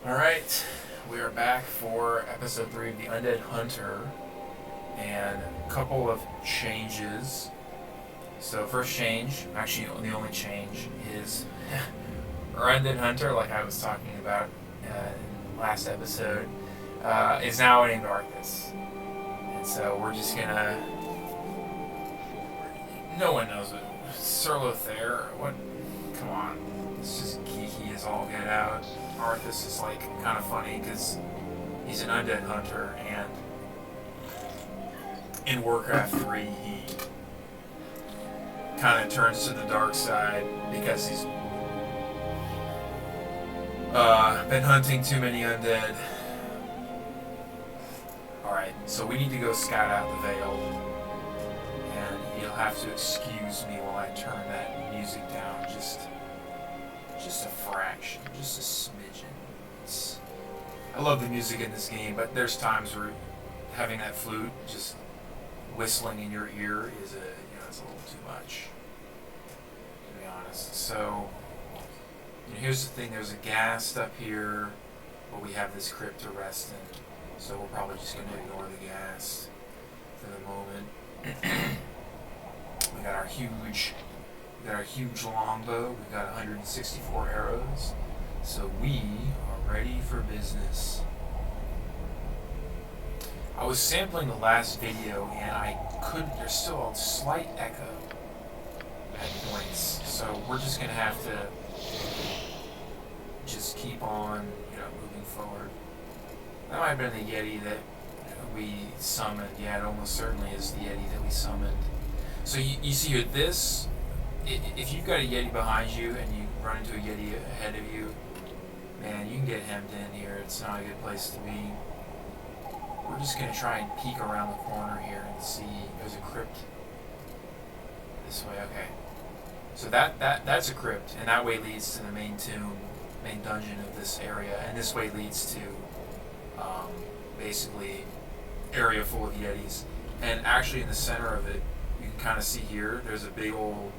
Alright, we are back for episode 3 of the Undead Hunter, and a couple of changes. So first change, actually the only change, is our Undead Hunter, like I was talking about in the last episode, is now named Arthas. And so we're just gonna... No one knows what... Sir Lothair, what... Come on. It's just geeky as all get out. Arthas is like kind of funny because he's an undead hunter, and in Warcraft 3 he kind of turns to the dark side because he's been hunting too many undead. Alright, so we need to go scout out the Vale, and you'll have to excuse me while I turn that music down just a fraction, just a smidgen. I love the music in this game, but there's times where having that flute just whistling in your ear is it's a little too much, to be honest. So, here's the thing: there's a ghast up here, but we have this crypt to rest in, so we're probably just going to ignore the ghast for the moment. We got our huge longbow. We've got 164 arrows. So we are ready for business. I was sampling the last video and there's still a slight echo at points. So we're just going to have to just keep on, moving forward. That might have been the Yeti that we summoned. Yeah, it almost certainly is the Yeti that we summoned. So you see here, if you've got a Yeti behind you and you run into a Yeti ahead of you, man, you can get hemmed in here. It's not a good place to be. We're just going to try and peek around the corner here and see. There's a crypt this way. Okay. So that's a crypt, and that way leads to the main tomb, main dungeon of this area, and this way leads to basically area full of Yetis. And actually in the center of it, you can kind of see here, there's a big old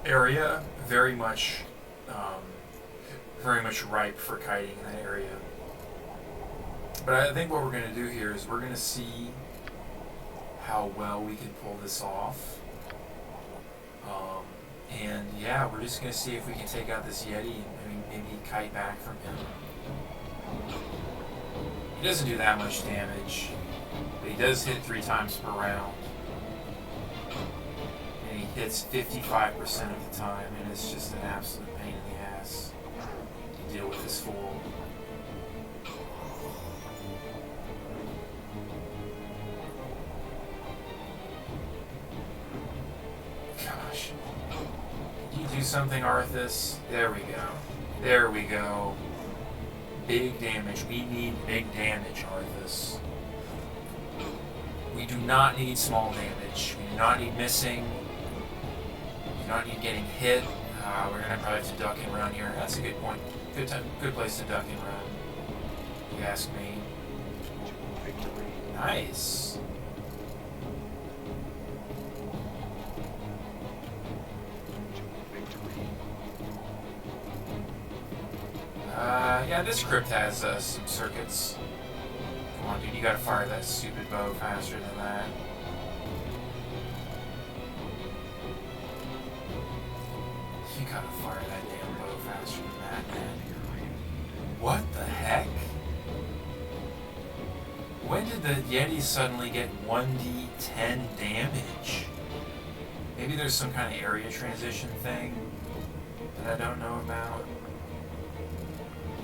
area, very much ripe for kiting in that area. But I think what we're going to do here is we're going to see how well we can pull this off. And yeah, we're just going to see if we can take out this Yeti and maybe kite back from him. He doesn't do that much damage, but he does hit 3 times per round. And he hits 55% of the time, and it's just an absolute pain in the ass to deal with this fool. Gosh. Can you do something, Arthas? There we go. There we go. Big damage. We need big damage, Arthas. We do not need small damage. We do not need missing. We do not need getting hit. We're going to probably have to duck and run here. That's a good point. Good place to duck and run, if you ask me. Nice. Yeah, this crypt has some circuits. Come on, dude, you gotta fire that stupid bow faster than that. You gotta fire that damn bow faster than that, man. What the heck? When did the Yeti suddenly get 1d10 damage? Maybe there's some kind of area transition thing that I don't know about.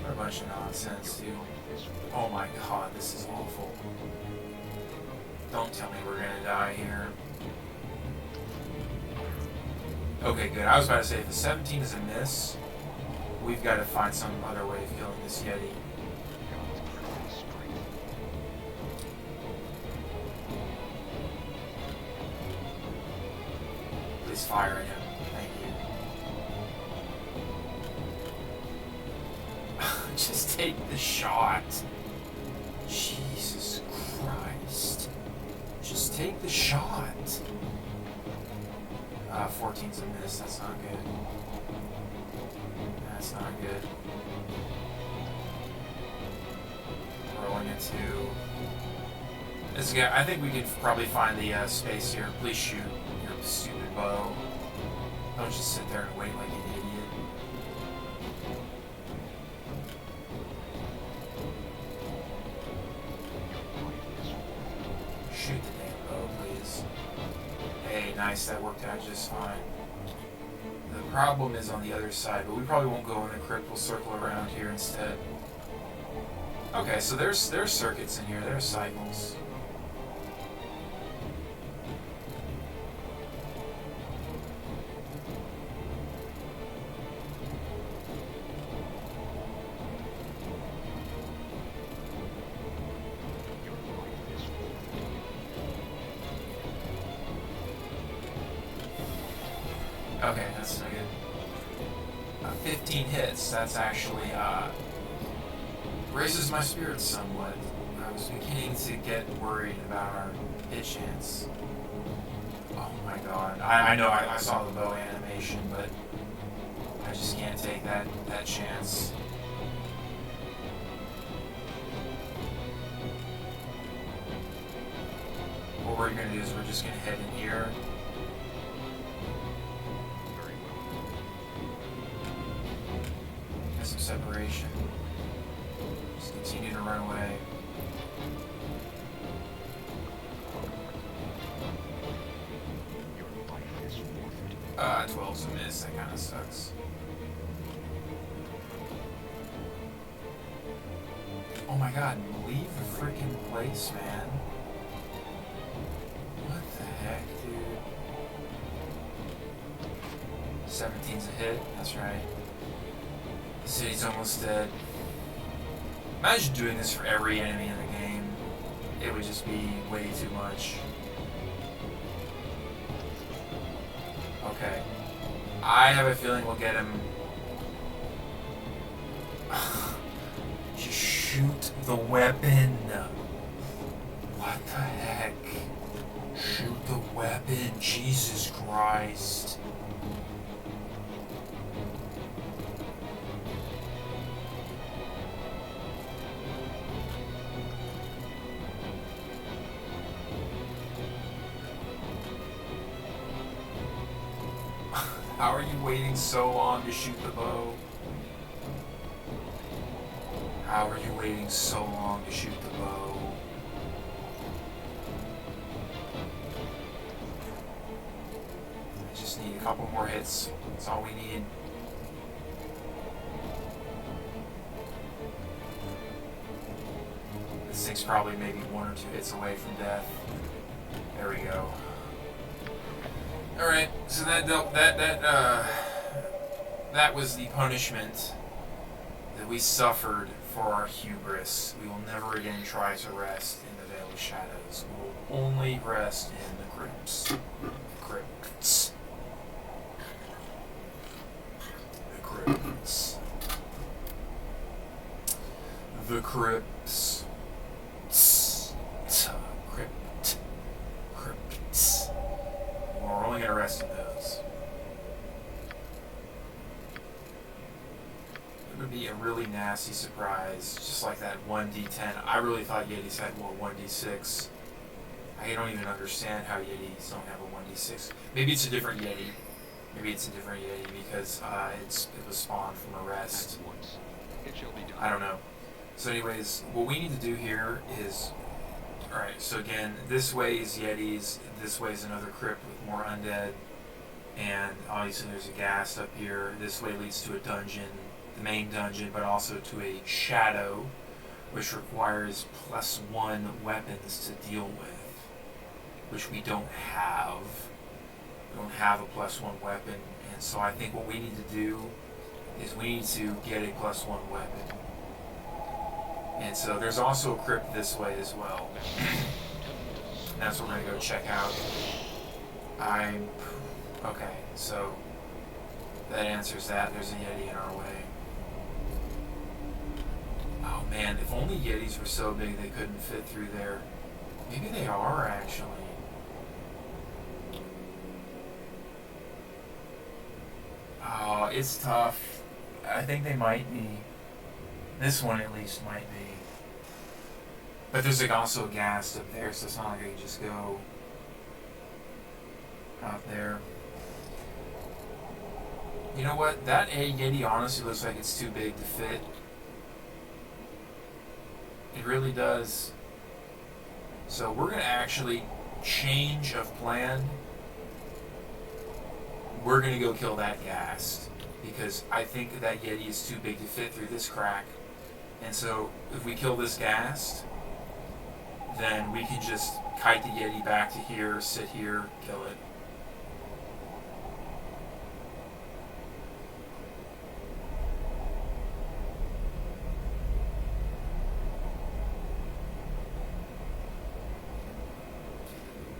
What a bunch of nonsense, dude. Oh my god, this is awful. Don't tell me we're gonna die here. Okay, good. I was about to say, if the 17 is a miss, we've got to find some other way of killing this Yeti. Please fire at him. Thank you. Just take the shot. Jesus Christ. Just take the shot. 14's a miss. That's not good. That's not good. rolling a 2. This guy, I think we could probably find the space here. Please shoot your stupid bow. Don't just sit there and wait like an idiot. Shoot the damn bow, please. Hey, nice, that worked out just fine. The problem is on the other side, but we probably won't go in the crypt. We'll circle around here instead. Okay, so there's circuits in here. There's cycles. Okay, that's no good. 15 hits. That's actually raises my spirits somewhat. I was beginning to get worried about our hit chance. Oh my god. I know I saw the bow animation, but I just can't take that chance. What we're gonna do is we're just gonna head in here. Get some separation. Just continue to run away. 12's a miss. That kind of sucks. Oh my god, leave the freaking place, man. What the heck, dude? 17's a hit, that's right. The city's almost dead. Imagine doing this for every enemy in the game. It would just be way too much. Okay. I have a feeling we'll get him. Just shoot the weapon. What the heck? Shoot the weapon. Jesus Christ. How are you waiting so long to shoot the bow? How are you waiting so long to shoot the bow? I just need a couple more hits. That's all we need. This thing's probably maybe 1 or 2 hits away from death. There we go. Alright, so that was the punishment that we suffered for our hubris. We will never again try to rest in the Vale of Shadows. We will only rest in the crypts. Crypts. The crypts. The crypts. Crypt. Crypts. We're only going to rest in those. It would be a really nasty surprise, just like that 1d10. I really thought Yetis had more 1d6. I don't even understand how Yetis don't have a 1d6. Maybe it's a different Yeti. Maybe it's a different Yeti because it was spawned from a rest. I don't know. So anyways, what we need to do here is... Alright, so again, this way is Yetis, this way is another crypt with more undead, and obviously there's a ghast up here. This way leads to a dungeon, the main dungeon, but also to a shadow, which requires +1 weapons to deal with, which we don't have. We don't have a +1 weapon, and so I think what we need to do is we need to get a +1 weapon. And so there's also a crypt this way as well. That's what we're gonna go check out. Okay, so that answers that. There's a Yeti in our way. Oh man, if only Yetis were so big they couldn't fit through there. Maybe they are actually. Oh, it's tough. I think they might be. This one at least might be. But there's like also a ghast up there, so it's not like I can just go out there. You know what? That Yeti honestly looks like it's too big to fit. It really does. So we're going to actually change of plan. We're going to go kill that ghast. Because I think that Yeti is too big to fit through this crack. And so if we kill this ghast, then we can just kite the Yeti back to here, sit here, kill it.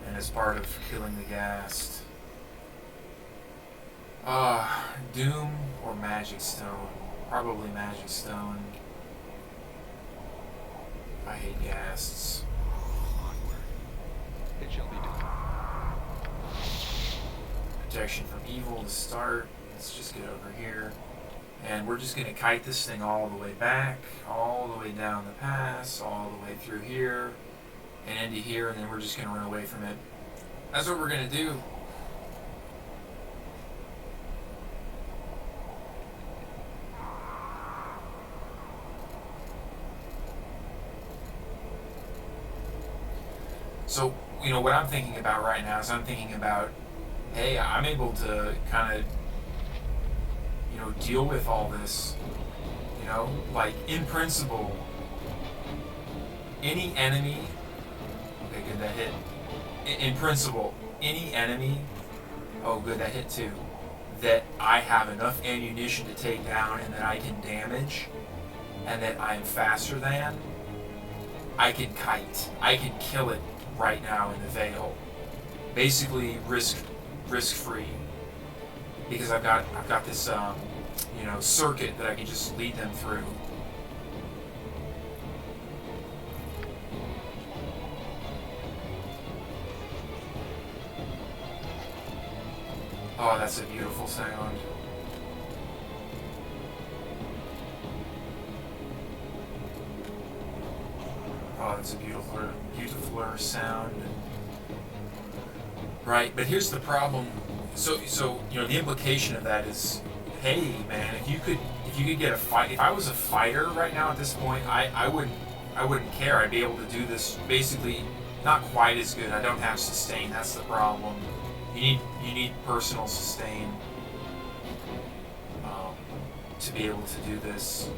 And as part of killing the ghast, Doom or Magic Stone? Probably Magic Stone. I hate ghasts. It shall be done. Protection from evil to start. Let's just get over here. And we're just going to kite this thing all the way back, all the way down the pass, all the way through here, and into here, and then we're just going to run away from it. That's what we're going to do. So, you know, what I'm thinking about right now is I'm thinking about, hey, I'm able to kind of, you know, deal with all this, you know, like in principle, any enemy, okay, good, that hit. In principle, any enemy, oh good, that hit too, that I have enough ammunition to take down and that I can damage, and that I am faster than, I can kite. I can kill it right now in the Vale. Basically risk-free. Because I've got this you know, circuit that I can just lead them through. Oh, that's a beautiful sound. Oh, that's a beautifuler sound. Right, but here's the problem. So you know, the implication of that is, hey man, if you could get a fight, if I was a fighter right now at this point, I wouldn't care. I'd be able to do this basically not quite as good. I don't have sustain. That's the problem. You need personal sustain to be able to do this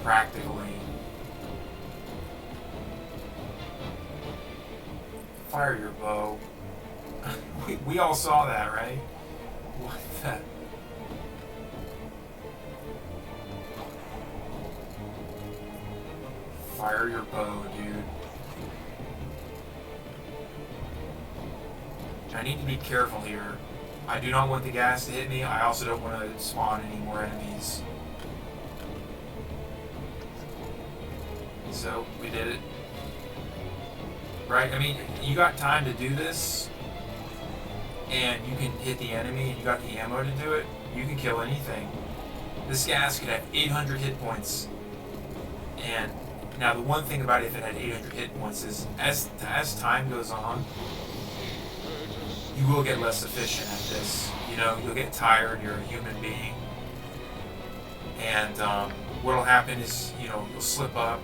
practically. Fire your bow. we all saw that, right? What the? Fire your bow, dude. I need to be careful here. I do not want the gas to hit me. I also don't want to spawn any more enemies. So, we did it. Right? I mean, you got time to do this, and you can hit the enemy, and you got the ammo to do it, you can kill anything. This gas could have 800 hit points. And now the one thing about it, if it had 800 hit points, is as time goes on, you will get less efficient at this. You know, you'll get tired, you're a human being. And what'll happen is, you know, you'll slip up.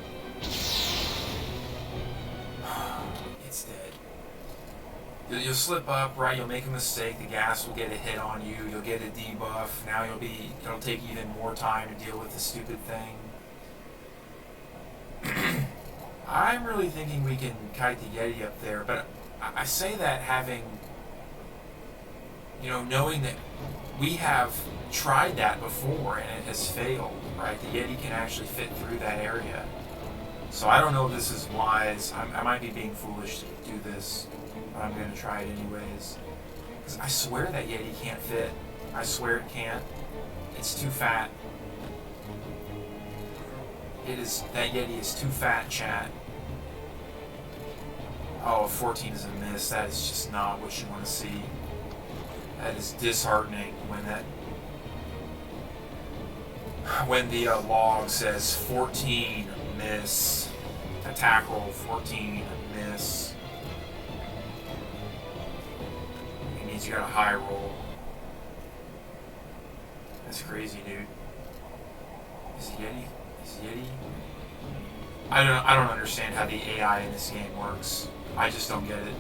It's dead. You'll slip up, right? You'll make a mistake. The gas will get a hit on you. You'll get a debuff. Now it'll take even more time to deal with the stupid thing. I'm really thinking we can kite the Yeti up there, but I say that having, you know, knowing that we have tried that before and it has failed, right? The Yeti can actually fit through that area. So I don't know if this is wise. I might be being foolish to do this, but I'm going to try it anyways. Because I swear that Yeti can't fit. I swear it can't. It's too fat. That Yeti is too fat, chat. Oh, 14 is a miss. That is just not what you want to see. That is disheartening when the log says 14 miss. Attack roll 14, a miss. It means you got a high roll. That's crazy, dude. Is Yeti? I don't understand how the AI in this game works. I just don't get it.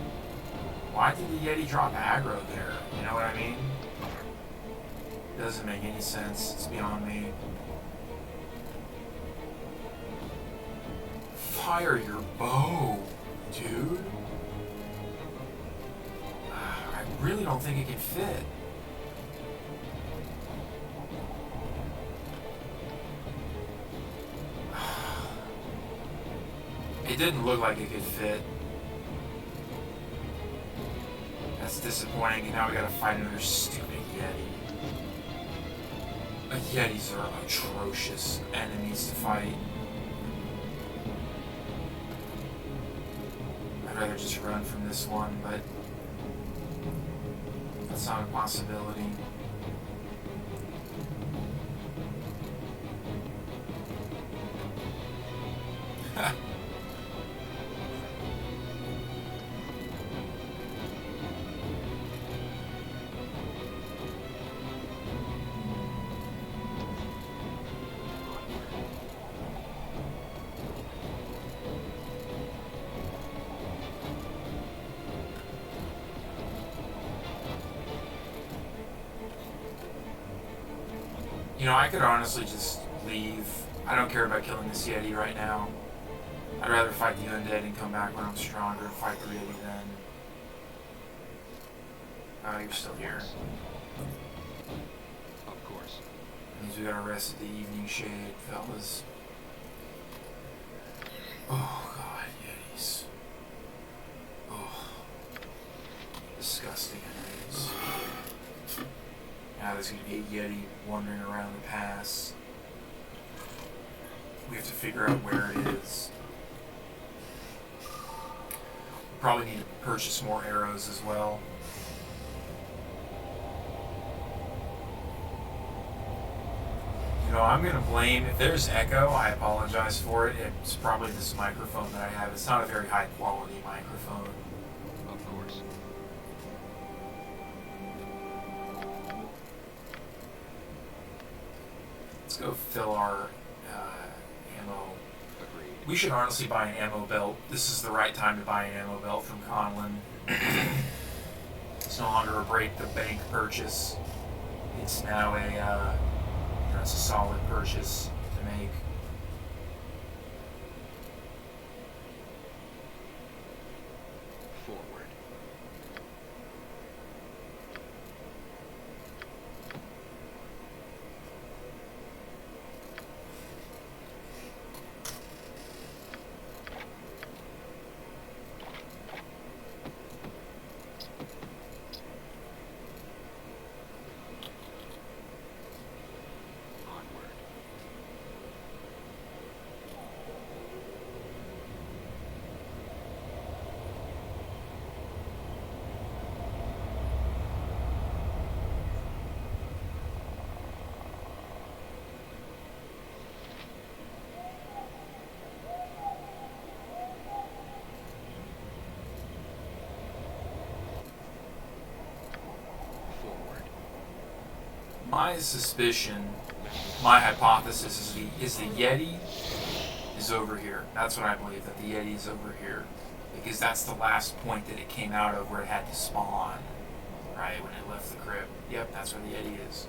Why did the Yeti drop aggro there? You know what I mean? It doesn't make any sense. It's beyond me. Fire your bow, dude. I really don't think it can fit. It didn't look like it could fit. That's disappointing, and now we gotta fight another stupid Yeti. Yetis are atrocious enemies to fight. I'd rather just run from this one, but that's not a possibility. You know, I could honestly just leave. I don't care about killing this Yeti right now. I'd rather fight the Undead and come back when I'm stronger and fight the Yeti then. Oh, you're still here. Of course. Means we got to rest at the evening shade, fellas. Oh, God, Yetis. Oh. Disgusting enemies. Now there's going to be a Yeti wandering around the pass. We have to figure out where it is. We probably need to purchase more arrows as well. You know, I'm going to blame, if there's echo, I apologize for it. It's probably this microphone that I have. It's not a very high quality microphone. Of course. Let's go fill our ammo. Agreed. We should honestly buy an ammo belt. This is the right time to buy an ammo belt from Conlon. It's no longer a break the bank purchase. It's now a it's a solid purchase to make. Forward. Onward. Forward. My suspicion, my hypothesis is the Yeti is over here. That's what I believe, that the Yeti is over here. Because that's the last point that it came out of where it had to spawn. Right, when it left the crypt. Yep, that's where the Yeti is.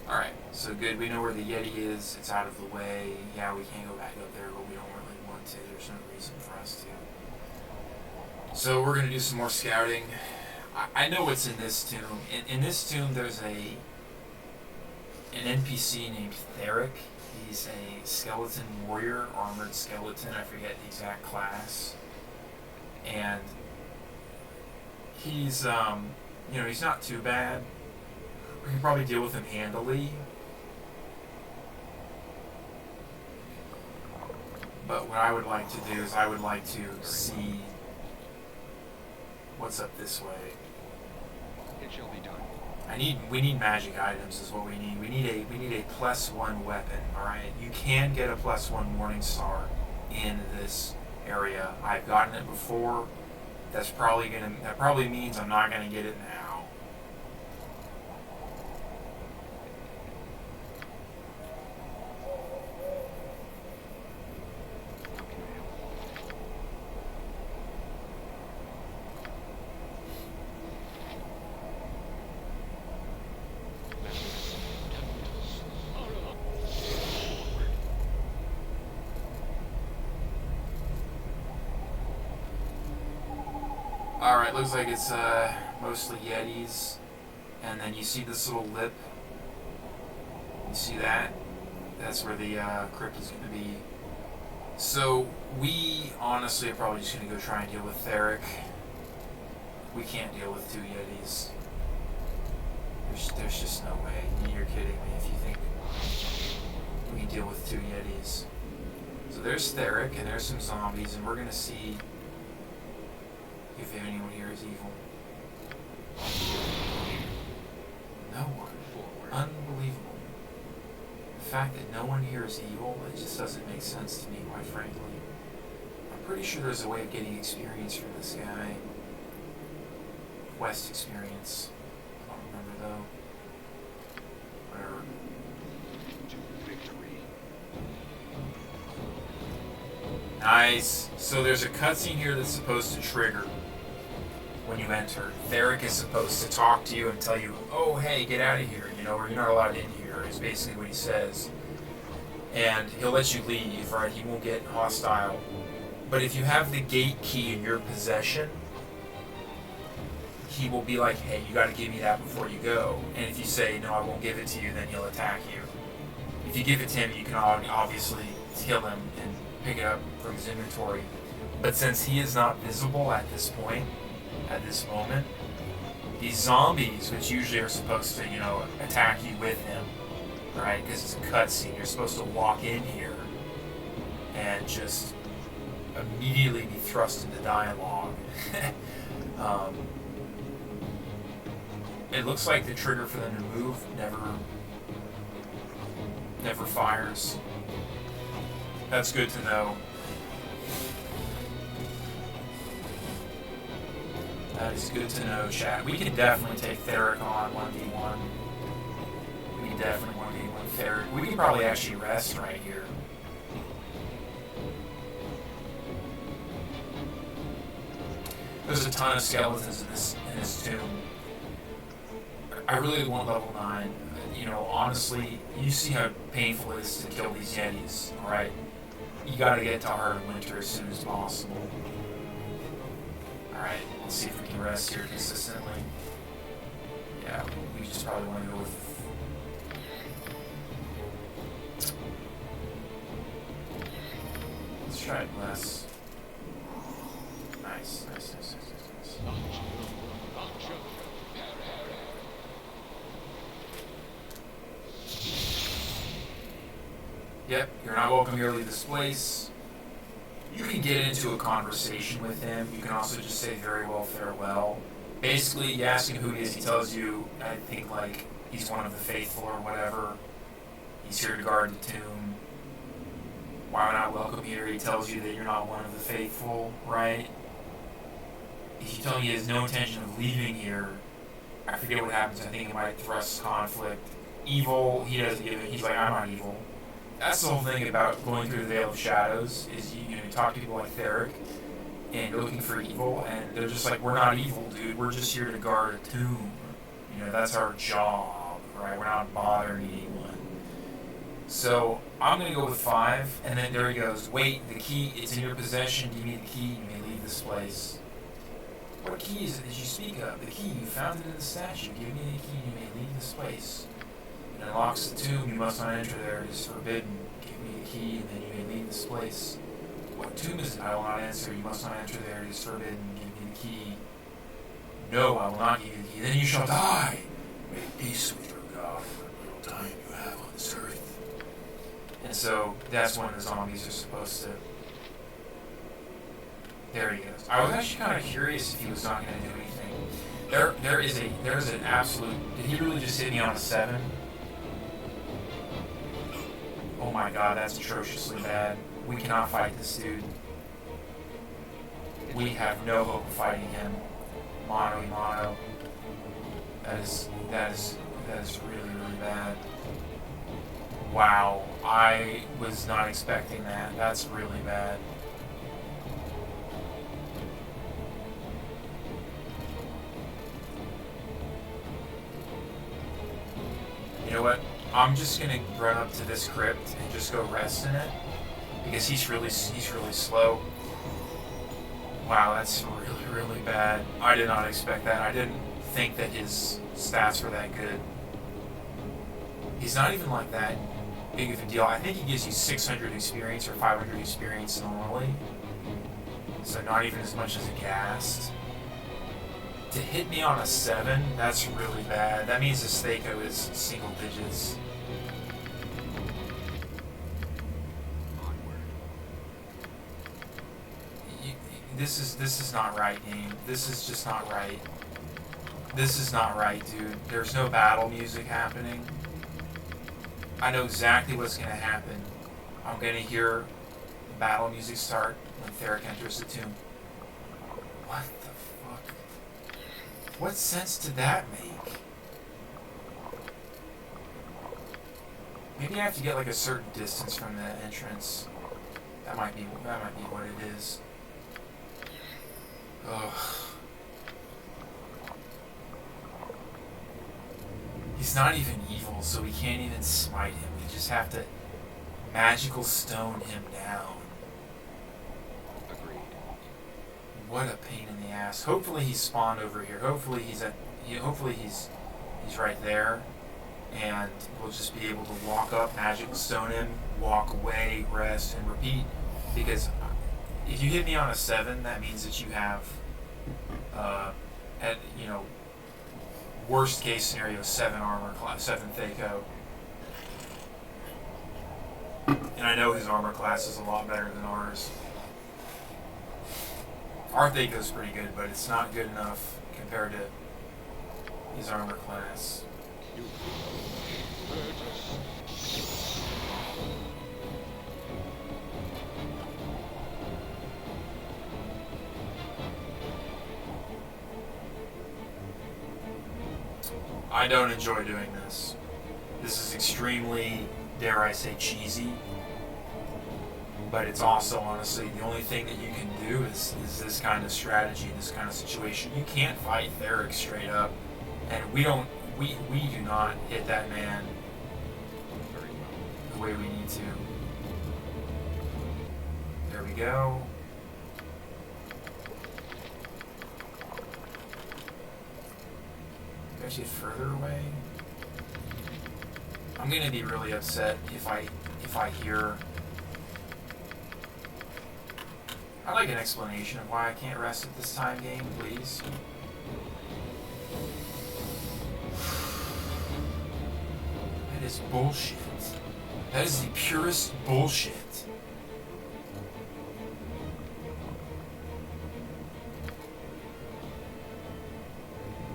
Alright, so good. We know where the Yeti is. It's out of the way. Yeah, we can't go back up there, but we don't really want to. There's no reason for us to. So we're going to do some more scouting. I know what's in this tomb. In this tomb, there's an NPC named Theric. He's a skeleton warrior, armored skeleton. I forget the exact class. And he's, he's not too bad. We can probably deal with him handily. But what I would like to do is I would like to see what's up this way. It shall be done. We need magic items is what we need. We need a +1 weapon, alright? You can get a +1 Morning Star in this area. I've gotten it before. That probably means I'm not gonna get it now. Alright, looks like it's mostly Yetis. And then you see this little lip. You see that? That's where the crypt is going to be. So, we honestly are probably just going to go try and deal with Theric. We can't deal with 2 Yetis. There's just no way. You're kidding me if you think we can deal with 2 Yetis. So there's Theric, and there's some zombies, and we're going to see if anyone here is evil. No one. Unbelievable. The fact that no one here is evil, it just doesn't make sense to me, quite frankly. I'm pretty sure there's a way of getting experience from this guy. Quest experience. I don't remember though. Whatever. To victory. Nice. So there's a cutscene here that's supposed to trigger when you enter. Theric is supposed to talk to you and tell you, oh, hey, get out of here, or you're not allowed in here, is basically what he says. And he'll let you leave, right? He won't get hostile. But if you have the gate key in your possession, he will be like, hey, you gotta give me that before you go. And if you say, no, I won't give it to you, then he'll attack you. If you give it to him, you can obviously kill him and pick it up from his inventory. But since he is not visible at this point, at this moment, these zombies, which usually are supposed to, attack you with him, right? Because it's a cutscene. You're supposed to walk in here and just immediately be thrust into dialogue. It looks like the trigger for them to move never fires. That's good to know. That is good to know, chat. We can definitely take Theric on 1v1. We can definitely 1v1 Theric. We can probably actually rest right here. There's a ton of skeletons in this tomb. I really want level 9. Honestly, you see how painful it is to kill these Yetis, alright? You gotta get to Heart of Winter as soon as possible. Alright, let's see if we can rest here consistently. Yeah, we just probably want to go with... Let's try it less. Nice. Yep, you're not welcome here to leave this place. You can get into a conversation with him. You can also just say very well, farewell. Basically, you ask him who he is. He tells you, I think, he's one of the faithful or whatever. He's here to guard the tomb. Why not welcome here? He tells you that you're not one of the faithful, right? If you tell him he has no intention of leaving here, I forget what happens. I think it might thrust conflict. Evil, he doesn't give it. He's like, I'm not evil. That's the whole thing about going through the Vale of Shadows, is you talk to people like Theric, and you're looking for evil, and they're just like, we're not evil, dude. We're just here to guard a tomb. That's our job, right? We're not bothering anyone. So I'm going to go with 5, and then there he goes. Wait, the key, it's in your possession. Give me the key. You may leave this place. What key is it that you speak of? The key. You found it in the statue. Give me the key. You may leave this place. It unlocks the tomb. You must not enter there. It is forbidden. Give me the key, and then you may leave this place. What tomb is it? I will not answer. You must not enter there. It is forbidden. Give me the key. No, I will not give you the key. Then you shall die. Make peace with your God for the little time you have on this earth. And so that's when the zombies are supposed to... There he goes. I was actually kind of curious if he was not going to do anything. There is an absolute... Did he really just hit me on a 7? Oh my god, that's atrociously bad. We cannot fight this dude. We have no hope of fighting him. Mono y mono. That is really, really bad. Wow, I was not expecting that. That's really bad. You know what? I'm just gonna run up to this crypt and just go rest in it because he's really slow. Wow, that's really, really bad. I did not expect that. I didn't think that his stats were that good. He's not even like that big of a deal. I think he gives you 600 experience or 500 experience normally. So not even as much as a ghast. To hit me on a 7, that's really bad. That means his Thaco is single digits. This is not right, game. This is just not right. This is not right, dude. There's no battle music happening. I know exactly what's gonna happen. I'm gonna hear battle music start when Theric enters the tomb. What the fuck? What sense did that make? Maybe I have to get like a certain distance from the entrance. That might be what it is. Ugh. He's not even evil, so we can't even smite him. We just have to magical stone him down. Agreed. What a pain in the ass. Hopefully he's spawned over here. Hopefully he's right there, and we'll just be able to walk up, magical stone him, walk away, rest, and repeat. Because if you hit me on a 7, that means that you have, worst case scenario, 7 armor class, 7 Thaco. And I know his armor class is a lot better than ours. Our Thaco's pretty good, but it's not good enough compared to his armor class. You hurt us. I don't enjoy doing this. This is extremely, dare I say, cheesy. But it's also, honestly, the only thing that you can do is this kind of strategy, this kind of situation. You can't fight Theric straight up. And we do not hit that man Very well. the way we need to. There we go. Actually further away. I'm gonna be really upset if I hear. I'd like an explanation of why I can't rest at this time, game, please. That is bullshit. That is the purest bullshit.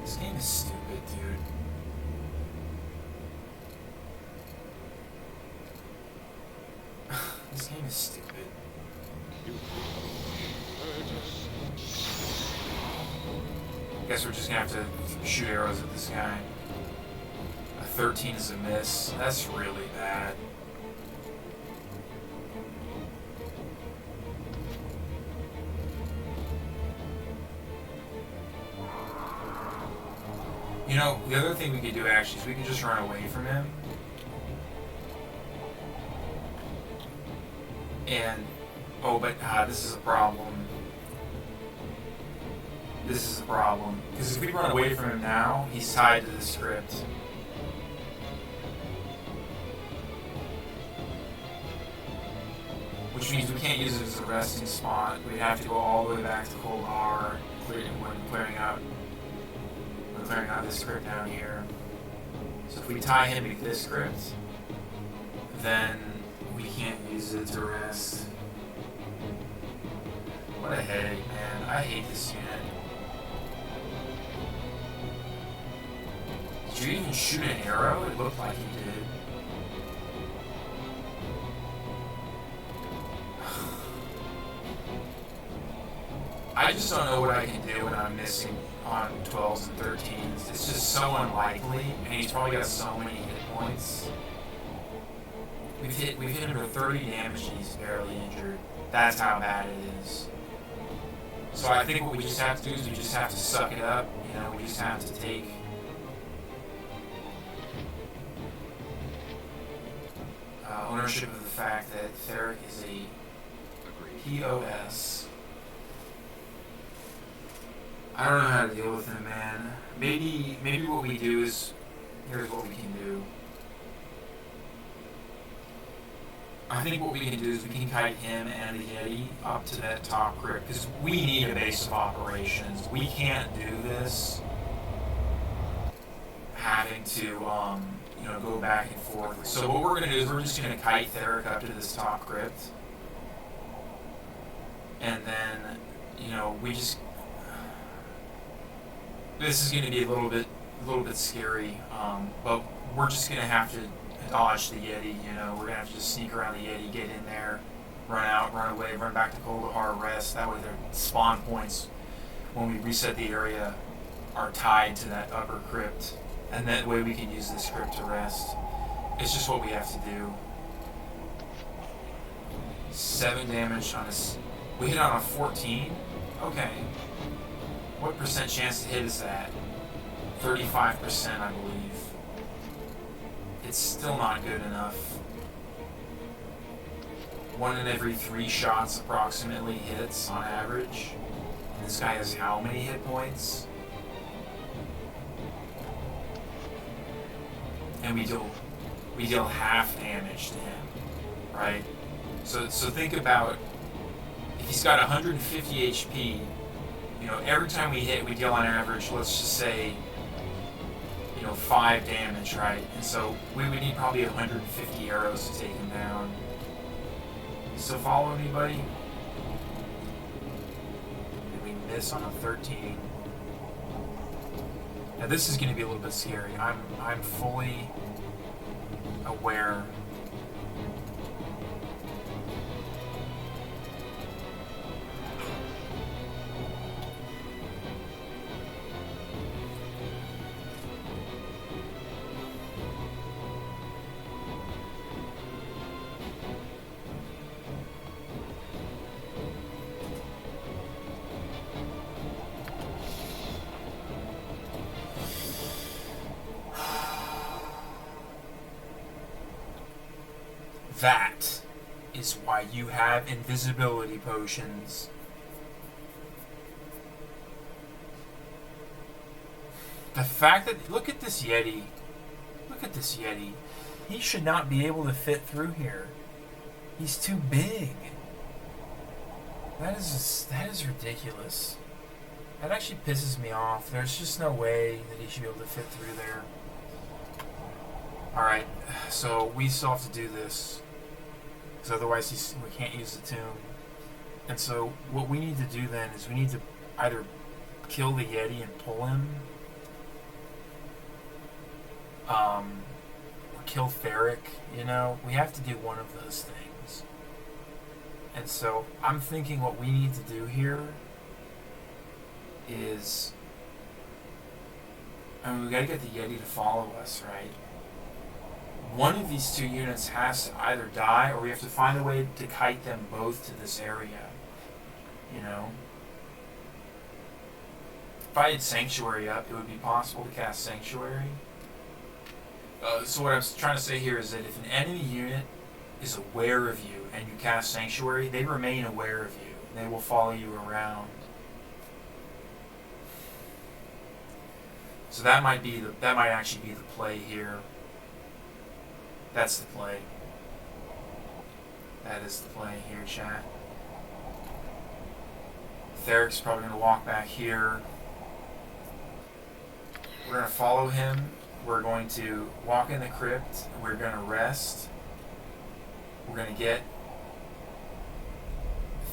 This game is stupid, dude. This game is stupid. You hurt us. Guess we're just gonna have to shoot arrows at this guy. A 13 is a miss. That's really bad. You know, the other thing we could do actually is we could just run away from him. And, oh, but this is a problem. This is a problem. Because if we run away from him now, he's tied to the script. Which means we can't use it as a resting spot. We'd have to go all the way back to Kolar when clearing out this script down here. So if we tie him to this script, then we can't use it to rest. What a headache, man. I hate this unit. Did you even shoot an arrow? It looked like you did. I just don't know what I can do when I'm missing on 12s and 13s. It's just so unlikely, and he's probably got so many hit points. We've hit him for 30 damage and he's barely injured. That's how bad it is. So I think what we just have to do is we just have to suck it up. You know, we just have to take ownership of the fact that Theric is a POS. I don't know how to deal with him, man. Maybe what we do is, here's what we can do. I think what we can do is we can kite him and the Yeti up to that top crypt, because we need a base of operations. We can't do this having to, you know, go back and forth. So what we're going to do is we're just going to kite Theric up to this top crypt. And then, you know, we just... This is going to be a little bit scary, but we're just going to have to dodge the Yeti, you know. We're going to have to just sneak around the Yeti, get in there, run out, run away, run back to Koldahar, rest. That way their spawn points, when we reset the area, are tied to that upper crypt. And that way we can use this crypt to rest. It's just what we have to do. 7 damage on us. We hit on a 14? Okay. What percent chance to hit is that? 35%, I believe. It's still not good enough. 1 in every 3 shots approximately hits on average. And this guy has how many hit points? And we deal half damage to him, right? So think about, if he's got 150 HP, you know, every time we hit, we deal on average, let's just say, you know, 5 damage, right? And so we would need probably 150 arrows to take him down. So follow me, buddy. Did we miss on a 13? Now this is going to be a little bit scary. I'm fully aware. That is why you have invisibility potions. The fact that, look at this Yeti. Look at this Yeti. He should not be able to fit through here. He's too big. That is ridiculous. That actually pisses me off. There's just no way that he should be able to fit through there. Alright, so we still have to do this. Because otherwise we can't use the tomb. And so what we need to do then is we need to either kill the Yeti and pull him, or kill Theric, you know? We have to do one of those things. And so I'm thinking what we need to do here is, I mean, we gotta get the Yeti to follow us, right? One of these 2 units has to either die, or we have to find a way to kite them both to this area. You know? If I had Sanctuary up, it would be possible to cast Sanctuary. So what I'm trying to say here is that if an enemy unit is aware of you and you cast Sanctuary, they remain aware of you. They will follow you around. So that might actually be the play here. That's the play. That is the play here, chat. Theric's probably going to walk back here. We're going to follow him. We're going to walk in the crypt. We're going to rest. We're going to get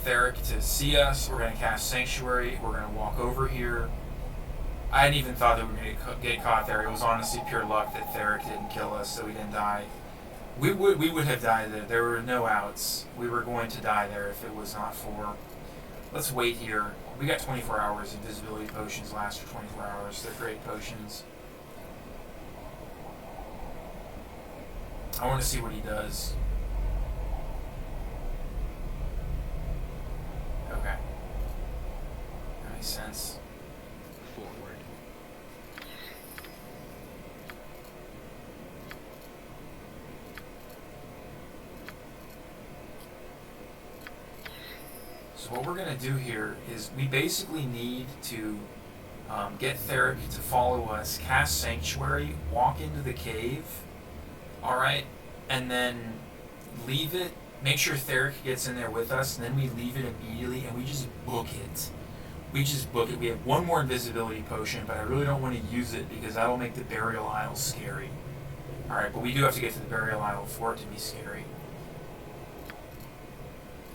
Theric to see us. We're going to cast Sanctuary. We're going to walk over here. I hadn't even thought that we were going to get caught there. It was honestly pure luck that Theric didn't kill us, so we didn't die. We would have died there. There were no outs. We were going to die there if it was not for let's wait here. We got 24 hours. Invisibility potions last for 24 hours. They're great potions. I want to see what he does. Okay. That makes sense. Forward. So what we're going to do here is we basically need to get Theric to follow us, cast Sanctuary, walk into the cave, alright, and then leave it, make sure Theric gets in there with us, and then we leave it immediately, and we just book it. We just book it. We have one more invisibility potion, but I really don't want to use it because that'll make the Burial Isle scary. Alright, but we do have to get to the Burial Isle for it to be scary.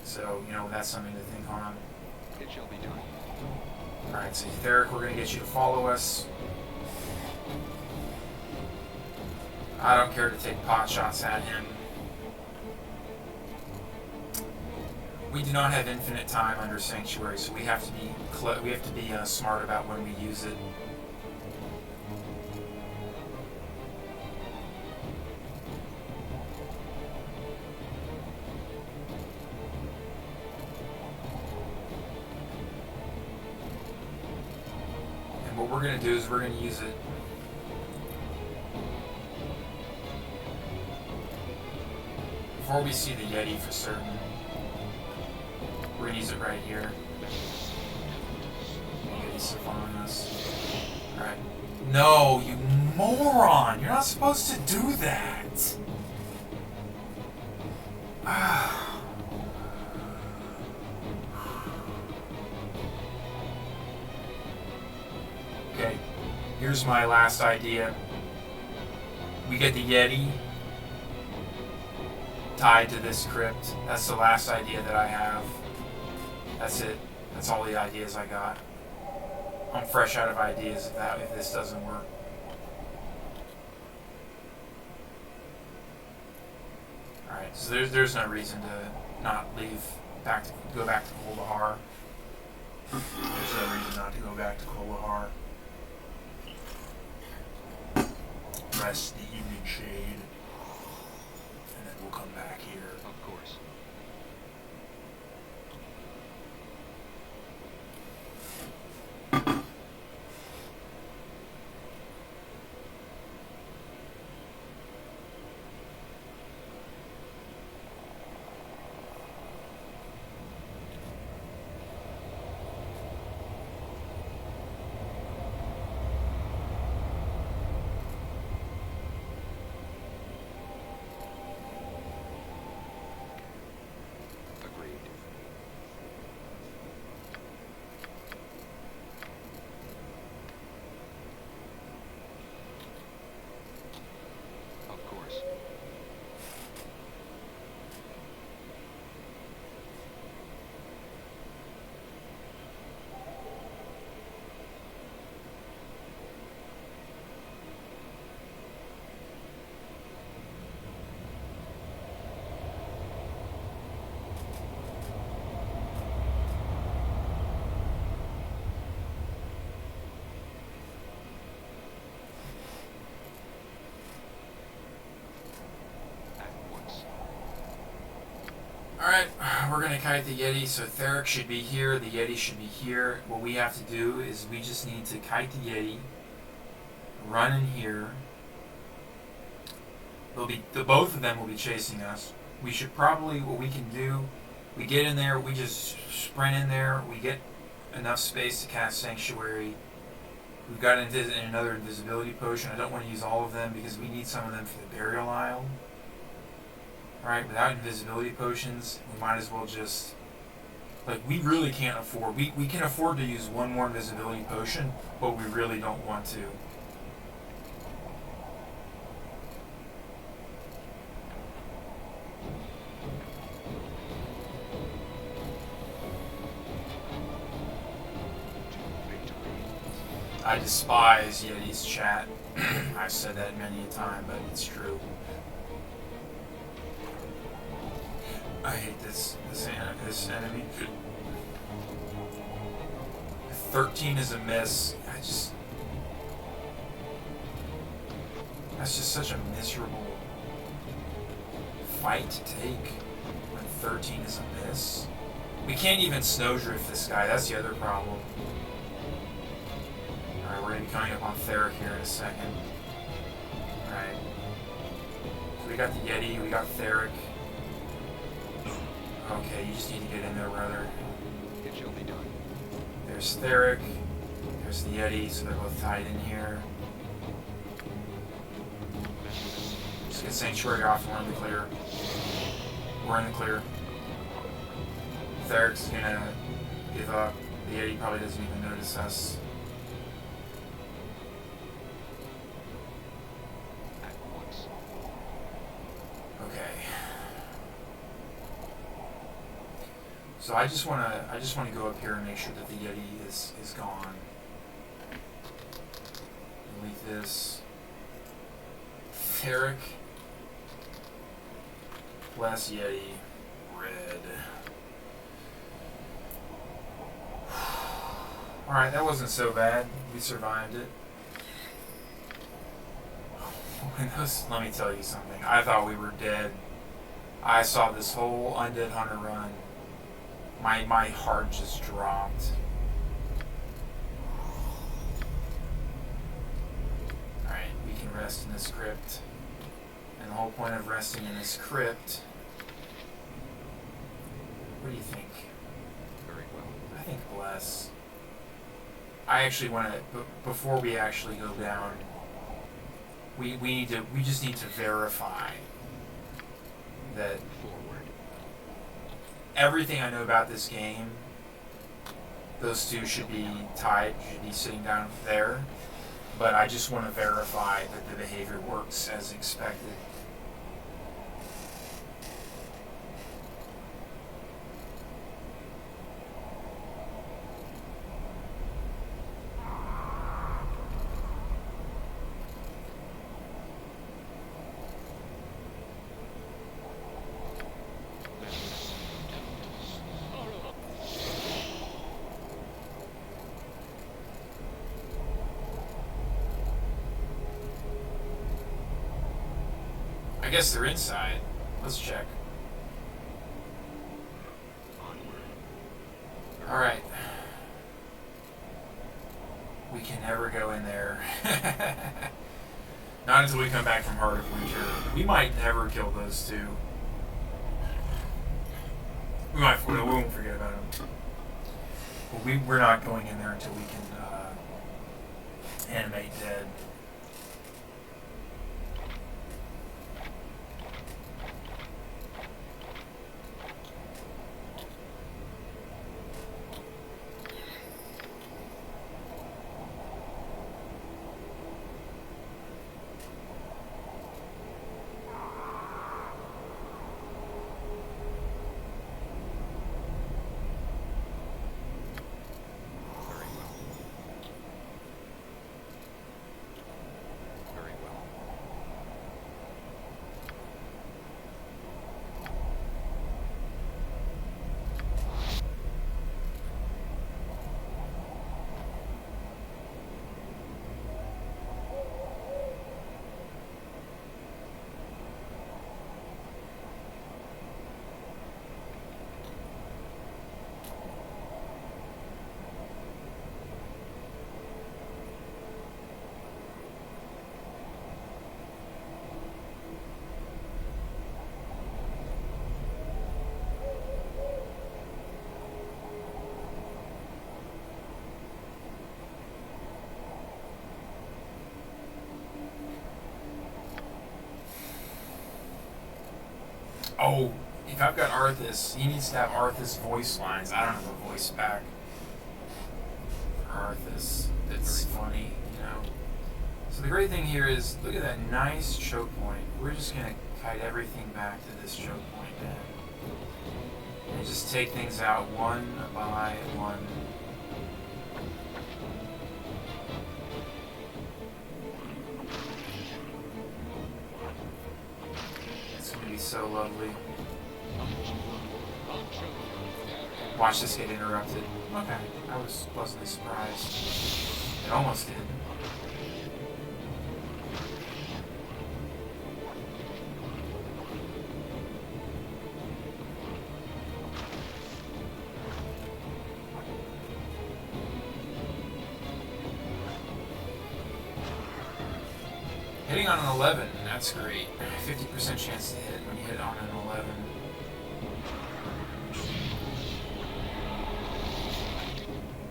So, you know, that's something to think on. It shall be done. Alright, so Theric, we're going to get you to follow us. I don't care to take pot shots at him. We do not have infinite time under Sanctuary, so we have to be smart about when we use it. And what we're going to do is we're going to use it. Before we see the Yeti for certain. We're going to use it right here. Yeti's still following us. Alright. No, you moron! You're not supposed to do that! Okay, here's my last idea. We get the Yeti tied to this crypt. That's the last idea that I have. That's it. That's all the ideas I got. I'm fresh out of ideas if this doesn't work. Alright, so there's no reason to not go back to Kuldahar. There's no reason not to go back to Kuldahar. Rest the evening shade. And then we'll come back here. Of course. Alright, we're going to kite the Yeti, so Theric should be here, the Yeti should be here. What we have to do is we just need to kite the Yeti, run in here. Both of them will be chasing us. We should probably, what we can do, we get in there, we just sprint in there, we get enough space to cast Sanctuary. We've got another invisibility potion. I don't want to use all of them because we need some of them for the Burial Isle. Alright, without invisibility potions, we might as well just... Like, we really can't afford... We can afford to use one more invisibility potion, but we really don't want to. I despise Yeti's chat. I've said that many a time, but it's true. I hate this enemy. 13 is a miss. That's just such a miserable fight to take when 13 is a miss. We can't even snowdrift this guy, that's the other problem. Alright, we're going to be coming up on Theric here in a second. Alright. So we got the Yeti, we got Theric. Okay, you just need to get in there, brother. It shall be done. There's Theric. There's the Yeti, so they're both tied in here. Just get Sanctuary off and we're in the clear. We're in the clear. Theric's gonna give up. The Yeti probably doesn't even notice us. At once. Okay. So I just wanna go up here and make sure that the Yeti is gone. Delete this. Theric. Less Yeti. Red. Alright, that wasn't so bad. We survived it. Let me tell you something. I thought we were dead. I saw this whole Undead Hunter run. My heart just dropped. Alright, we can rest in this crypt. And the whole point of resting in this crypt... What do you think? Very well. I think bless. I actually want to, before we actually go down, we just need to verify that Forward. everything I know about this game, those two should be tied, should be sitting down there, but I just want to verify that the behavior works as expected. I guess they're inside. Let's check. Onward. Alright. We can never go in there. Not until we come back from Heart of Winter. We might never kill those two. We won't forget about them. But we're not going in there until we can animate dead. Oh, if I've got Arthas, he needs to have Arthas voice lines. I don't have a voice pack for Arthas. It's funny, you know. So the great thing here is, look at that nice choke point. We're just going to kite everything back to this choke point then. And just take things out one by one. It's going to be so lovely. Watch this get interrupted. Okay, I was pleasantly surprised. It almost did. Hitting on an 11, that's great. 50% chance to hit when you hit on an 11.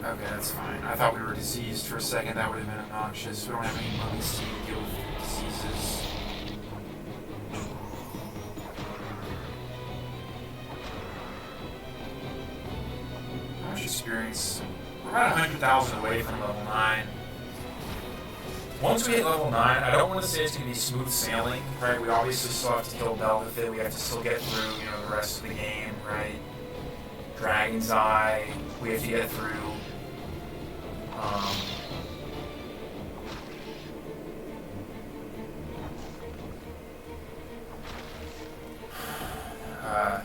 Okay, that's fine. I thought we were diseased for a second. That would have been obnoxious. We don't have any mummies to deal with diseases. How much experience? We're about 100,000 away from level 9. Once we hit level 9, I don't want to say it's going to be smooth sailing, right? We obviously still have to kill Belgafit. We have to still get through, the rest of the game, right? Dragon's Eye, we have to get through.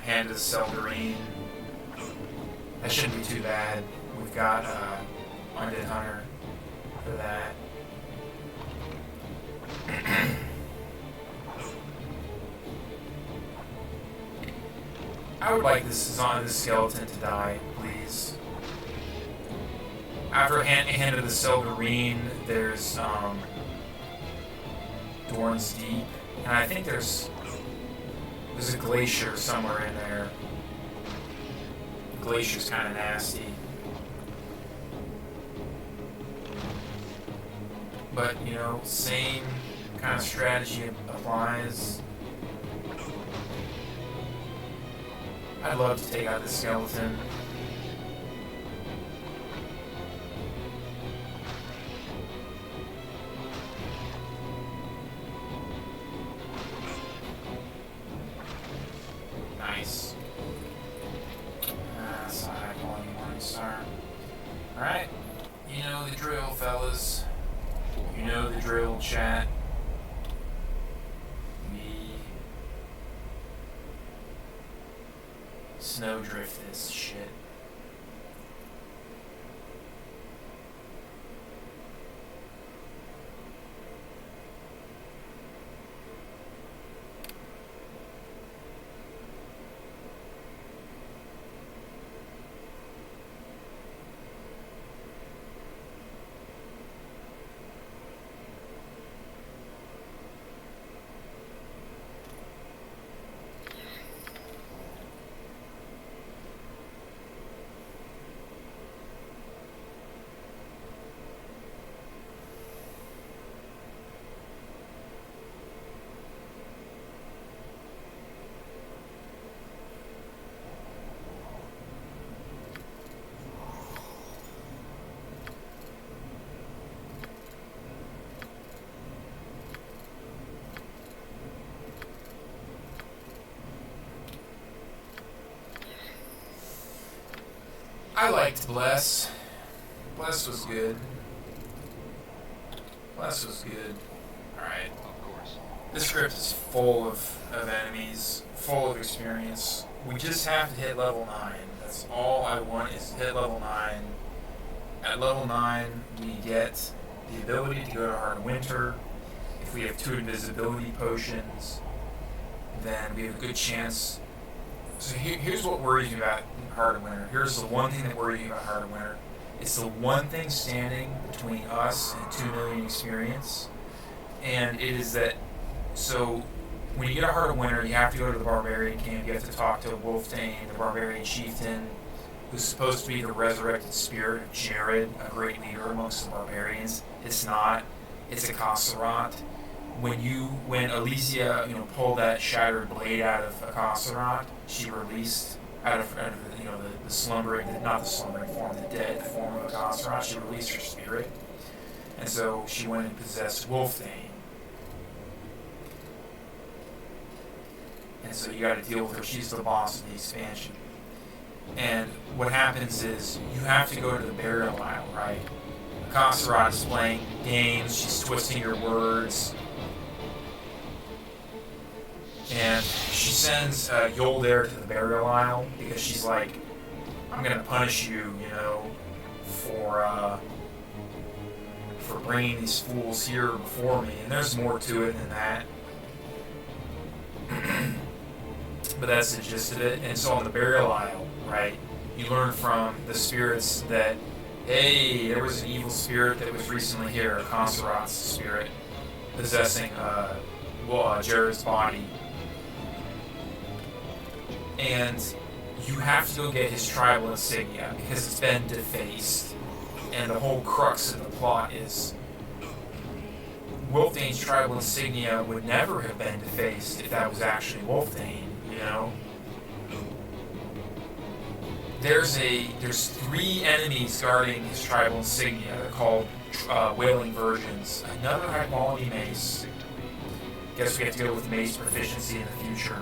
Hand of the SHEL1I. That shouldn't be too bad. We've got Undead Hunter for that. I would like this skeleton to die, please. After Hand of the SHEL1I, there's Dorn's Deep, and I think there's a glacier somewhere in there. The glacier's kind of nasty. But, same kind of strategy applies. I'd love to take out this skeleton. Nice. That's not high quality Morningstar. Alright. You know the drill, fellas. You know the drill, chat. We snowdrift this shit. I liked Bless. Bless was good. Bless was good. Alright. Of course. This script is full of enemies, full of experience. We just have to hit level 9. That's all I want is to hit level 9. At level 9, we get the ability to go to Heart of Winter. If we have 2 invisibility potions, then we have a good chance. So here's what worries me about Heart of Winter. Here's the one thing that worries me about Heart of Winter. It's the one thing standing between us and 2 million experience. And it is that, so when you get a Heart of Winter, you have to go to the Barbarian camp. You have to talk to Wolfdane, the Barbarian chieftain, who's supposed to be the resurrected spirit of Jared, a great leader amongst the barbarians. It's not. It's a Kasserat. When Elysia, pulled that shattered blade out of Akasserat, she released out of the slumbering, not the slumbering form, the dead form of Akasserat, she released her spirit. And so she went and possessed Wolfdane. And so you got to deal with her. She's the boss of the expansion. And what happens is you have to go to the burial isle, right? Akasserat is playing games, she's twisting her words. And she sends Yoldair to the burial isle because she's like, I'm gonna punish you, for bringing these fools here before me. And there's more to it than that. But that's the gist of it. And so on the burial isle, right, you learn from the spirits that, hey, there was an evil spirit that was recently here, a Consorot's spirit, possessing Jared's body. And you have to go get his tribal insignia because it's been defaced. And the whole crux of the plot is Wulfdane's tribal insignia would never have been defaced if that was actually Wulfdane, There's 3 enemies guarding his tribal insignia. They're called Wailing Virgins. Another high quality mace. Guess we have to go with mace proficiency in the future.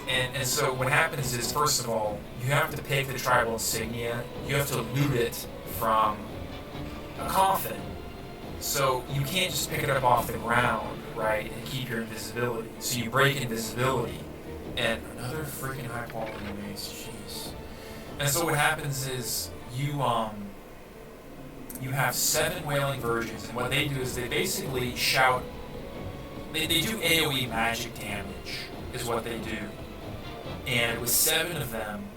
And so what happens is, first of all, you have to pick the tribal insignia. You have to loot it from a coffin. So you can't just pick it up off the ground, right, and keep your invisibility. So you break invisibility. And another freaking high quality mace, jeez. And so what happens is you have 7 Wailing Virgins, and what they do is they basically shout. They do AoE magic damage, is what they do. And with 7 of them,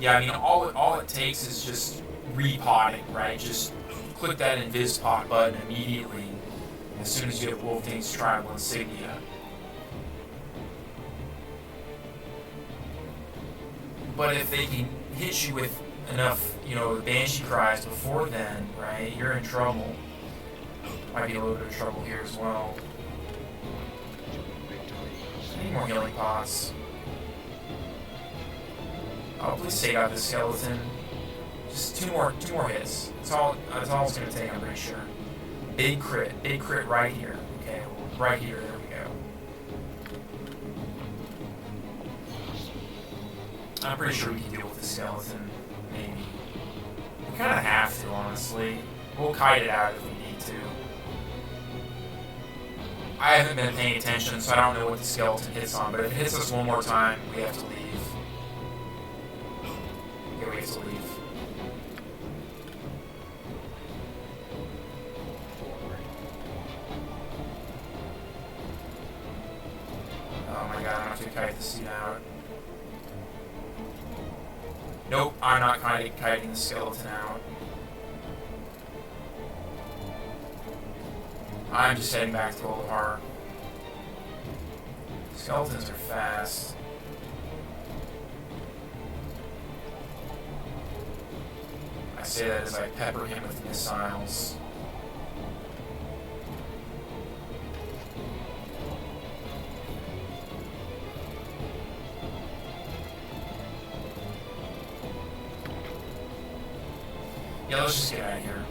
all it takes is just repotting, right? Just click that invis pot button immediately as soon as you have Wulfdane's tribal insignia. But if they can hit you with enough, Banshee cries before then, right, you're in trouble. Might be a little bit of trouble here as well. I need more healing pots. Oh, please take out this skeleton. Just two more hits. That's all it's gonna take, I'm pretty sure. Big crit right here. Okay, right here, there we go. I'm pretty sure we can deal with the skeleton, maybe. We kinda have to, honestly. We'll kite it out if we need to. I haven't been paying attention, so I don't know what the skeleton hits on, but if it hits us one more time, we have to leave. Yeah, we have to leave. Oh my god, I have to kite the seat out. Nope, I'm not kiting the skeleton out. I'm just heading back to Lothair. Skeletons are fast. I say that as I pepper him with missiles. Yeah, let's just get out of here.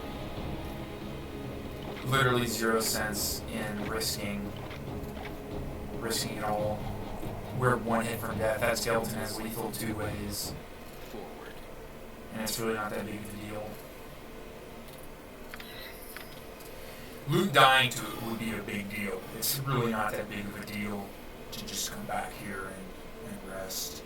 Literally 0 sense in risking it all. We're 1 hit from death. That skeleton has lethal 2 ways. Forward. And it's really not that big of a deal. Luke dying to it would be a big deal. It's really not that big of a deal to just come back here and rest.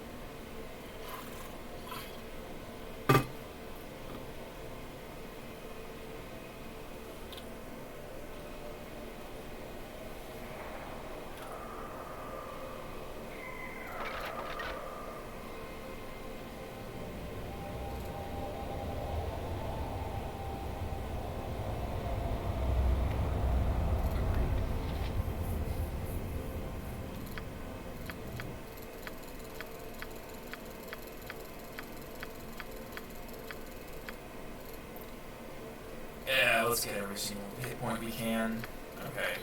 Let's get every single hit point we can. Okay.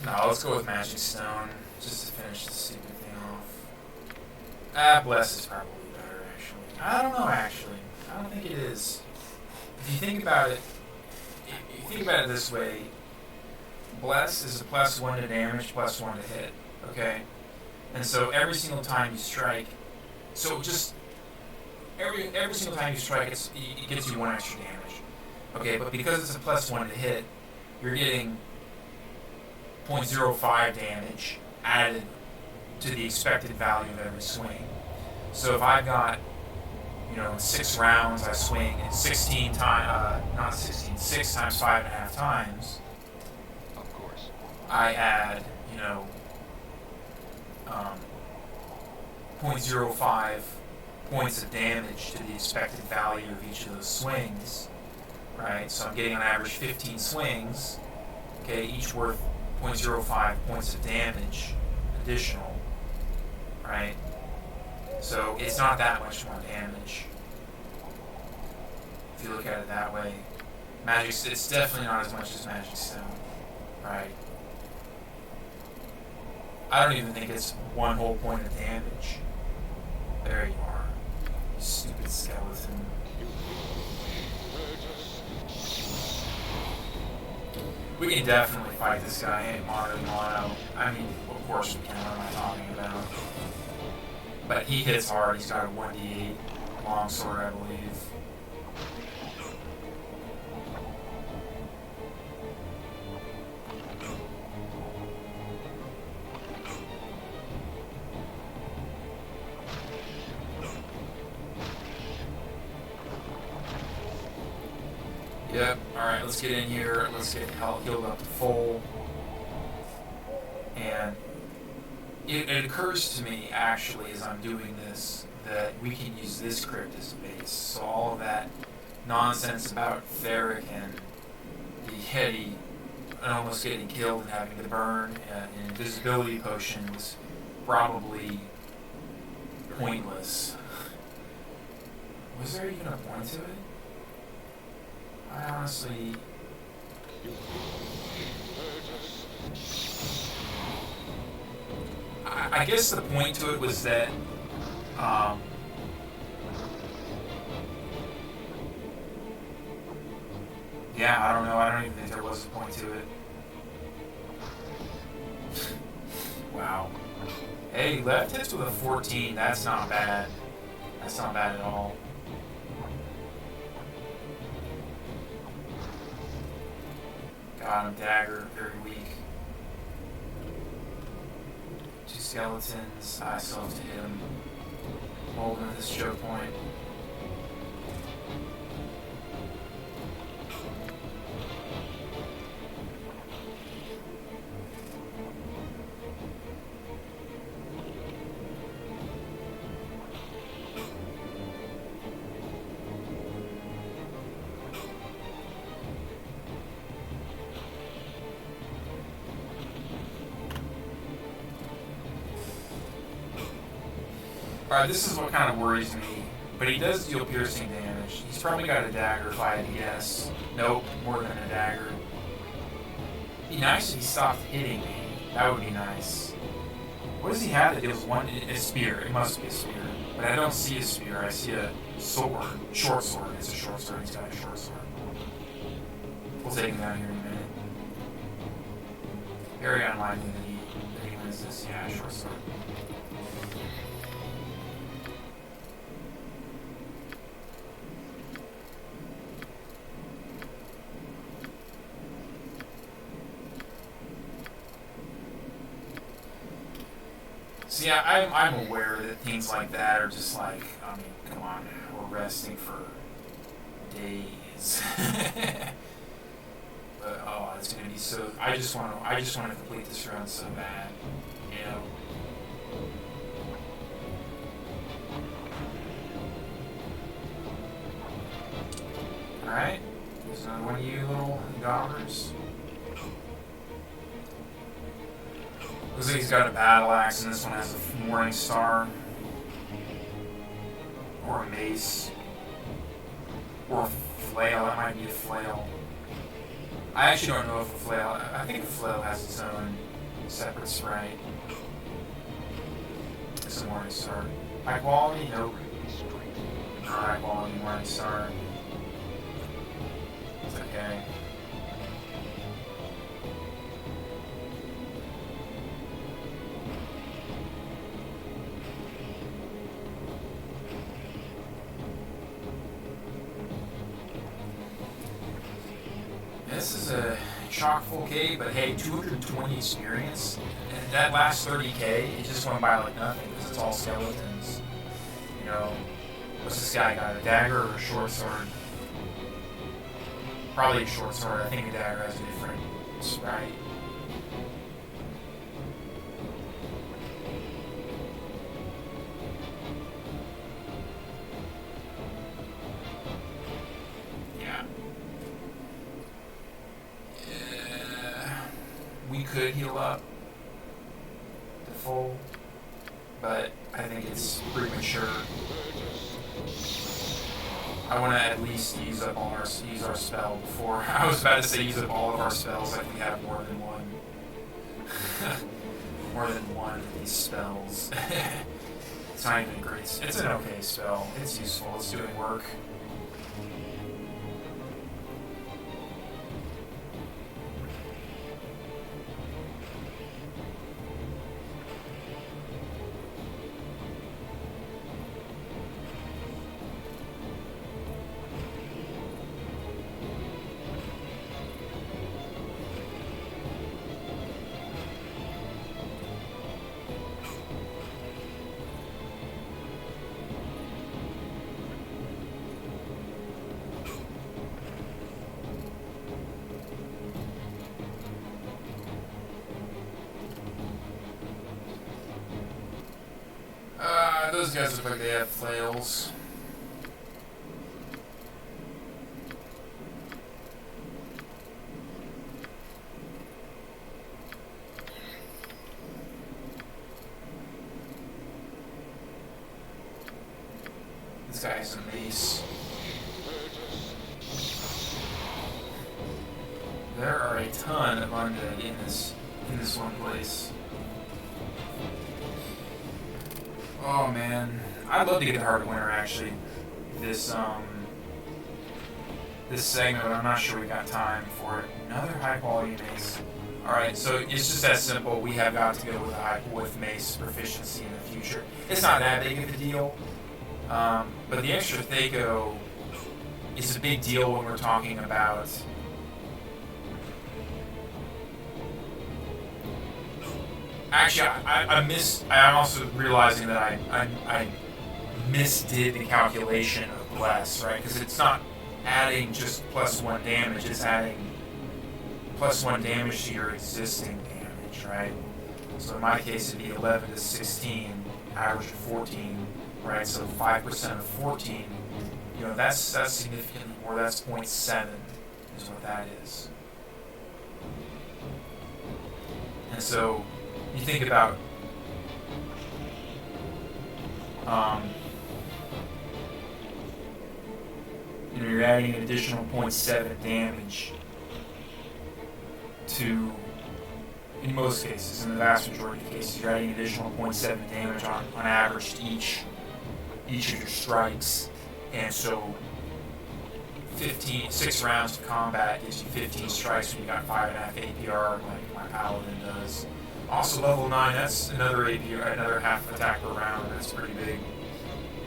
No, let's go with Magic Stone, just to finish the stupid thing off. Bless is probably better, actually. I don't know, actually. I don't think it is. If you think about it, this way, Bless is a +1 to damage, +1 to hit, okay? And so every single time you strike, every single time you strike, it gives you 1 extra damage. Okay, but because it's a +1 to hit, you're getting 0.05 damage added to the expected value of every swing. So if I've got, you know, in 6 rounds I swing 16 times, not 16, 6 times 5.5 times, Of course. I add, you know, 0.05 points of damage to the expected value of each of those swings, right? So I'm getting on average 15 swings, okay, each worth 0.05 points of damage additional, right? So it's not that much more damage if you look at it that way. It's definitely not as much as Magic Stone, right? I don't even think it's 1 whole point of damage. There you are, you stupid skeleton. We can definitely fight this guy in mono. I mean, of course we can, what am I talking about? But he hits hard, he's got a 1d8 longsword, I believe. Yep, alright, let's get in here, let's get healed up to full. And it occurs to me, actually, as I'm doing this, that we can use this crypt as a base. So all of that nonsense about Theric and the Hetty and almost getting killed and having to burn an invisibility potion was probably pointless. Was there even a point to it? I honestly... I guess the point to it was that yeah, I don't know, I don't even think there was a point to it. Wow. Hey, left hits with a 14, that's not bad. That's not bad at all. Got him, dagger, very weak. 2 skeletons, I still have to hit him. Hold him at this choke point. Alright, this is what kind of worries me, but he does deal piercing damage. He's probably got a dagger if I had to guess. Nope, more than a dagger. It'd be nice if he stopped hitting me. That would be nice. What does he have that deals one? A spear. It must be a spear. But I don't see a spear. I see a sword. Short sword. It's a short sword. He's got a short sword. We'll take him down here in a minute. Very unlikely that he wins this. Yeah, short sword. See, I'm aware that things like that are just like, I mean, come on, we're resting for days. But oh, it's gonna be so. I just want to complete this run so bad, you know. All right, there's another one of you little gobbers. Looks like he's got a battle axe, and this one has a morning star. Or a mace. Or a flail, that might be a flail. I actually don't know if a flail, I think a flail has its own separate sprite. It's a morning star. High quality? Nope. Not high quality morning star. It's okay. This is a chock full K, but hey, 220 experience, and that last 30k, it just went by like nothing because it's all skeletons. You know, what's this guy got? A dagger or a short sword? Probably a short sword. I think a dagger has a different sprite. We could heal up to full, but I think it's premature. I want to at least use up our spell before. I was about to say use up all of our spells like we have more than one. More than one of these spells. It's not even great. It's an okay spell. It's useful. It's doing work. Those guys look like they have flails. This guy has a mace. There are a ton of undead in this one place. Oh man, I'd love to get the Heart of Winter actually. This segment, but I'm not sure we got time for it. Another high quality mace. All right, so it's just that simple. We have got to go with mace proficiency in the future. It's not that big of a deal, but the extra Thaco is a big deal when we're talking about. Actually, I'm also realizing that I misdid the calculation of bless, right? Because it's not adding just +1 damage; it's adding +1 damage to your existing damage, right? So in my case, it'd be 11 to 16, average of 14, right? So 5% of 14, you know, that's significantly more. That's 0.7 is what that is. And so you think about you know, you're adding an additional 0.7 damage to, in most cases, in the vast majority of cases, you're adding an additional 0.7 damage on average to each of your strikes. And so 6 rounds of combat gives you 15 strikes when you got 5.5 APR like my Paladin does. Also level 9, that's another APR, another half attack per round. That's pretty big.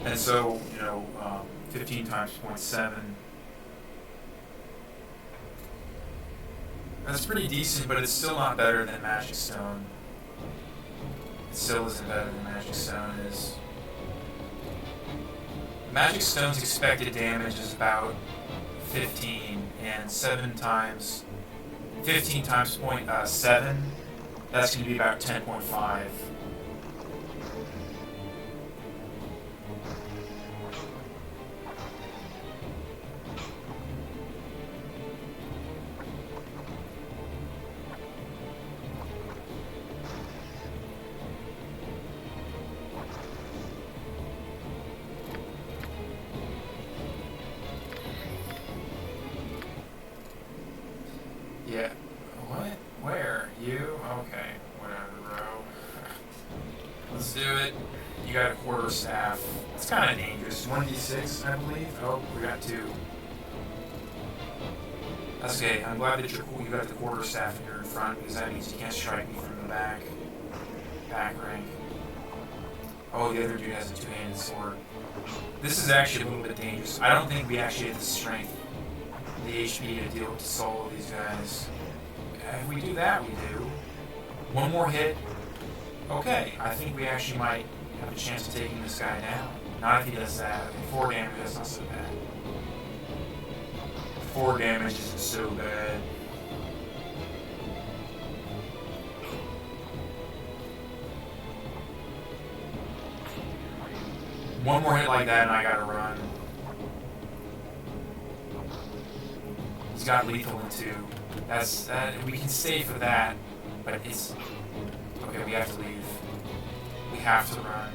And so, you know, 15 times 0.7. That's pretty decent, but it's still not better than Magic Stone. It still isn't better than Magic Stone is. Magic Stone's expected damage is about 15, and 15 times 0.7. That's going to be about 10.5. Yeah. What? Where? You? Okay. Whatever, bro. Let's do it. You got a quarterstaff. That's kind of dangerous. 1d6, I believe. Oh, we got 2. That's okay. I'm glad that you got the quarterstaff in your front, because that means you can't strike me from the back rank. Oh, the other dude has a 2-handed sword. This is actually a little bit dangerous. I don't think we actually have the strength, the HP to deal with the soul of these guys. if we do that, we do. One more hit. Okay, I think we actually might have a chance of taking this guy down. Not if he does that. I mean, 4 damage, that's not so bad. 4 damage isn't so bad. One more hit like that and I gotta run. He's got lethal in 2. That's we can stay for that, but it's okay. We have to leave. We have to run.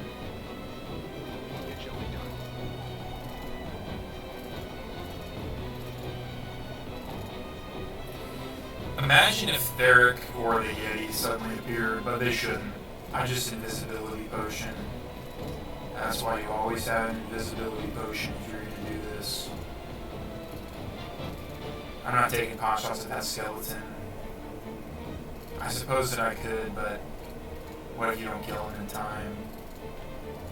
It shall be done. Imagine if Theric or the Yeti suddenly appeared, but they shouldn't. I just invisibility potion. That's why you always have an invisibility potion if you're going to do this. I'm not taking pot shots at that skeleton. I suppose that I could, but what if you don't kill him in time?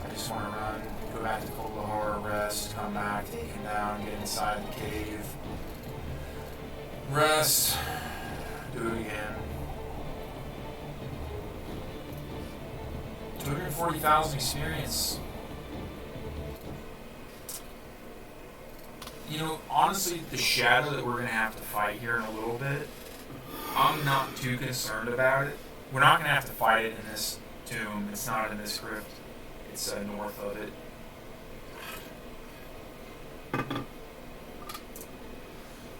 I just want to run, go back to Kolahar, rest, come back, take him down, get inside the cave. Rest. Do it again. 240,000 experience. You know, honestly, the shadow that we're going to have to fight here in a little bit, I'm not too concerned about it. We're not going to have to fight it in this tomb. It's not in this crypt. It's north of it.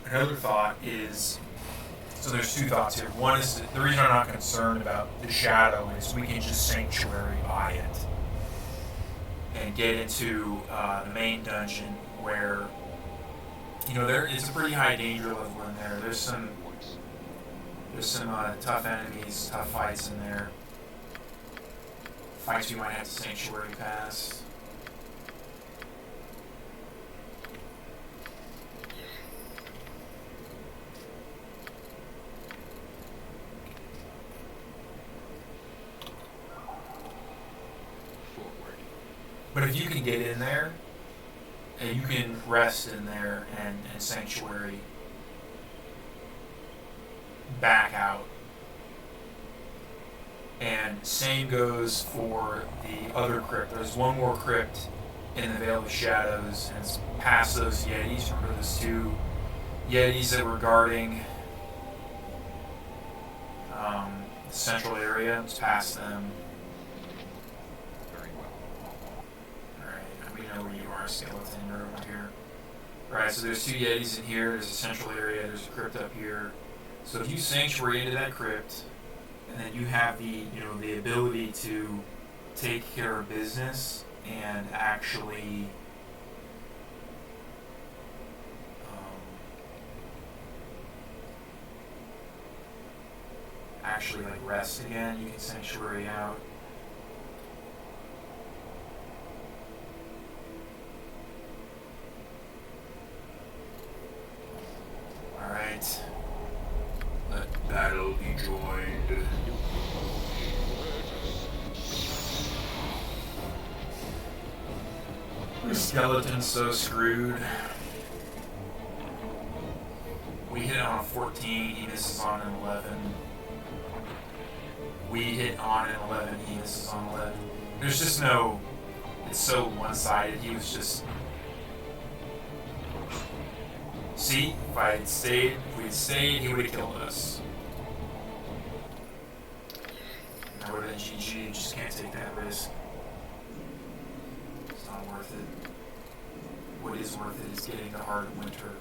Another thought is, so there's 2 thoughts here. One is that the reason I'm not concerned about the shadow is we can just sanctuary by it and get into the main dungeon where, you know, there is a pretty high danger level in there. There's some tough enemies, tough fights in there. Fights we might have to sanctuary past. Forward. But if you can get in there, and you can rest in there and sanctuary back out. And same goes for the other crypt. There's one more crypt in the Vale of Shadows, and it's past those Yetis. Remember those 2 Yetis that were guarding the central area? It's past them. Very well. Alright, we know where you are, skeleton. You're over here. Alright, so there's 2 Yetis in here. There's a central area. There's a crypt up here. So if you sanctuary into that crypt, and then you have the ability to take care of business and actually like rest again, you can sanctuary out. Alright. Let battle be joined. The skeleton's so screwed. We hit on a 14, he misses on an 11. We hit on an 11, he misses on 11. There's just no... It's so one-sided. He was just... See, if we had stayed, he would have killed us. That would have been GG. You just can't take that risk. It's not worth it. What is worth it is getting the Heart of Winter.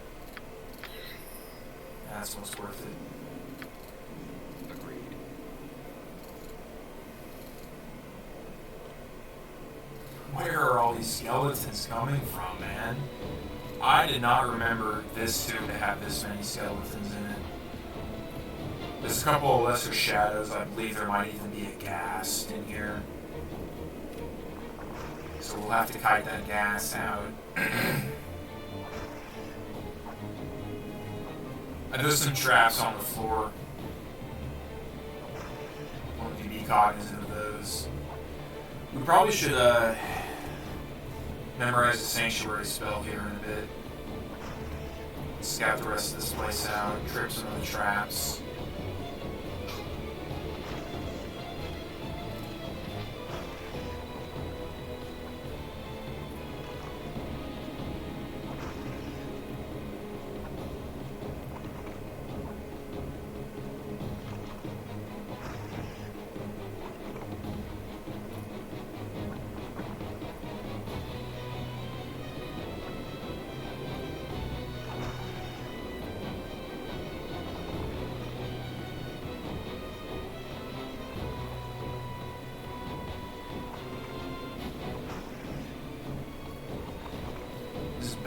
That's what's worth it. Agreed. Where are all these skeletons coming from, man? I did not remember this tomb to have this many skeletons in it. There's a couple of lesser shadows. I believe there might even be a ghast in here. So we'll have to kite that ghast out. There's some traps on the floor. Want to be cognizant of those. We probably should memorize the sanctuary spell here in a bit. Scout the rest of this place out, trip some of the traps.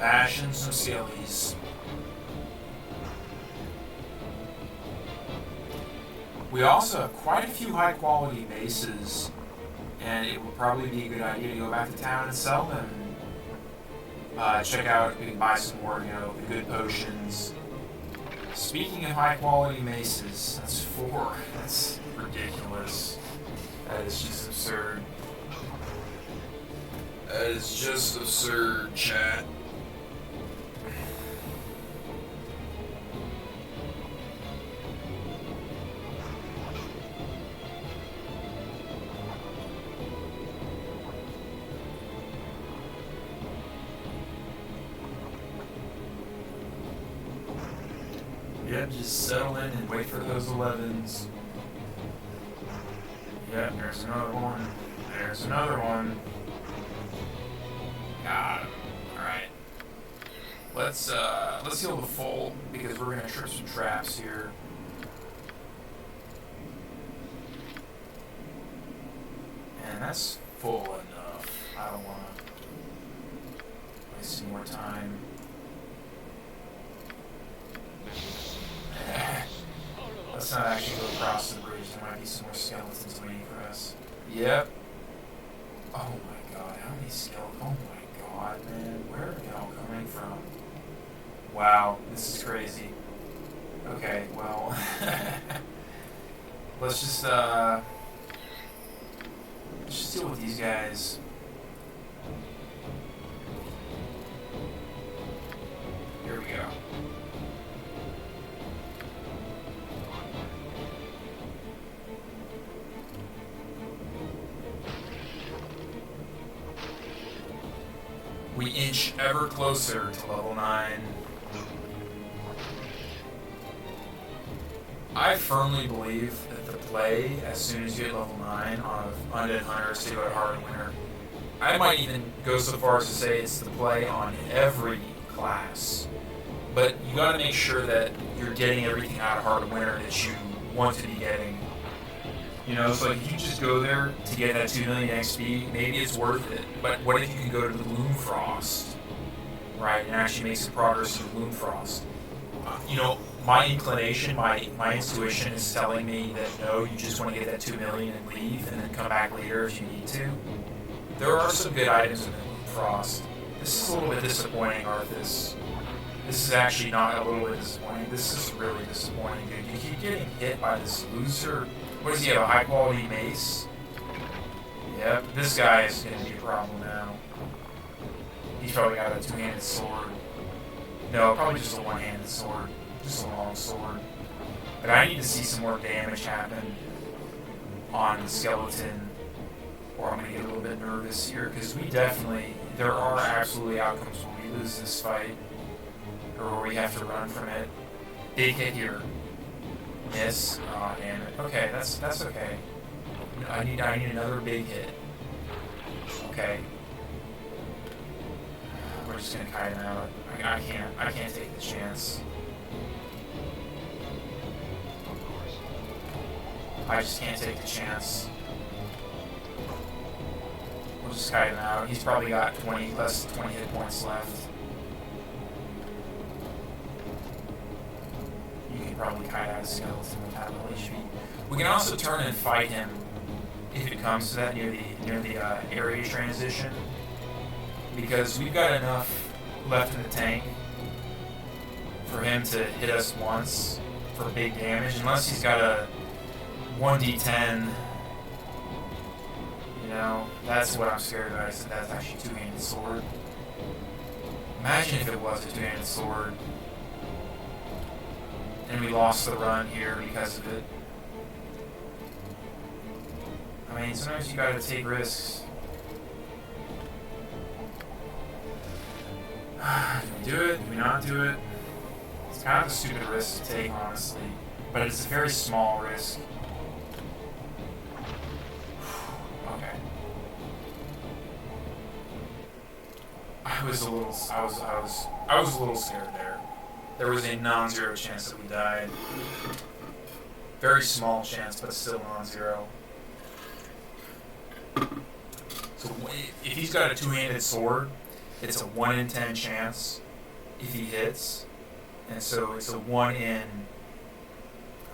bashing some skillies. We also have quite a few high quality bases, and it would probably be a good idea to go back to town and sell them. Check out, we can buy some more, the good potions. Speaking of high quality maces, that's 4. That's ridiculous. That is just absurd. That is just absurd, chat. Yep, just settle in and wait for those 11s. Yep, there's another one. There's another one. Got him. Alright. Let's heal the full, because we're gonna trip some traps here. And that's full enough. I don't wanna waste any more time. Let's not actually go across the bridge. There might be some more skeletons waiting for us. Yep. Oh my god, how many skeletons? Oh my god, man. Where are they all coming from? Wow, this is crazy. Okay, well. let's just deal with these guys. Here we go. We inch ever closer to level 9. I firmly believe that the play, as soon as you hit level 9 on Undead Hunters, to go to Hard Winter. I might even go so far as to say it's the play on every class. But you gotta make sure that you're getting everything out of Hard Winter that you want to be getting. So like if you just go there to get that 2 million XP, maybe it's worth it. But what if you can go to the Gloomfrost, right, and actually make some progress in Gloomfrost? My inclination, my intuition is telling me that no, you just want to get that 2 million and leave, and then come back later if you need to. There are some good items in the Gloomfrost. This is a little bit disappointing, Arthas. This is actually not a little bit disappointing. This is really disappointing, dude. You keep getting hit by this loser. What does he have, a high quality mace? Yep, this guy is going to be a problem now. He's probably got a 2-handed sword. No, probably just a 1-handed sword. Just a long sword. But I need to see some more damage happen on the skeleton, or I'm going to get a little bit nervous here, because there are absolutely outcomes when we lose this fight, or where we have to run from it. Big hit here. Miss. Oh, damn it. Okay, that's okay. I need another big hit. Okay. We're just gonna kite him out. I can't take the chance. I just can't take the chance. We'll just kite him out. He's probably got 20 hit points left. You can probably kite out a skeleton with that little HP. We can also turn and fight him if it comes to that near the area transition, because we've got enough left in the tank for him to hit us once for big damage, unless he's got a 1d10. That's what I'm scared about. I said that's actually a 2-handed sword. Imagine if it was a 2-handed sword and we lost the run here because of it. I mean, sometimes you gotta take risks. Do we do it? Do we not do it? It's kind of a stupid risk to take, honestly. But it's a very small risk. Okay. I was a little scared there. There was a non-zero chance that we died. Very small chance, but still non-zero. So if he's got a 2-handed sword, it's a 1 in 10 chance if he hits. And so it's a 1 in,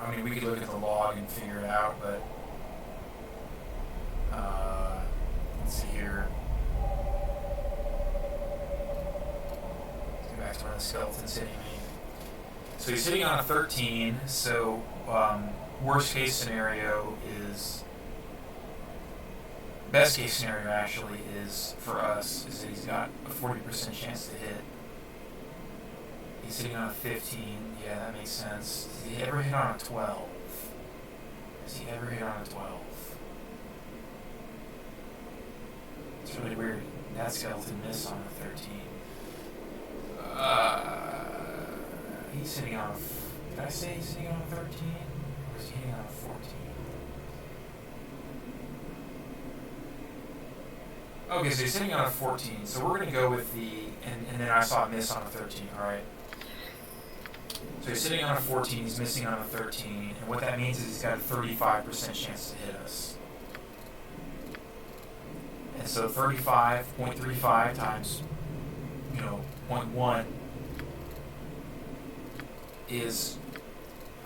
I mean, we could look at the log and figure it out, but let's see here. Let's go back to one of the skeletons hitting me. So he's hitting on a 13, so worst case scenario is, best case scenario actually is, for us, is that he's got a 40% chance to hit. He's hitting on a 15, yeah, that makes sense. Does he ever hit on a 12? Does he ever hit on a 12? It's really weird. That skeleton missed on a 13. He's hitting on a, did I say he's hitting on a 13? Or is he hitting on a 14? Okay, so he's hitting on a 14, so we're going to go with the, and then I saw a miss on a 13, alright? So he's sitting on a 14, he's missing on a 13, and what that means is he's got a 35% chance to hit us. And so 35.35 times, 0.1 is,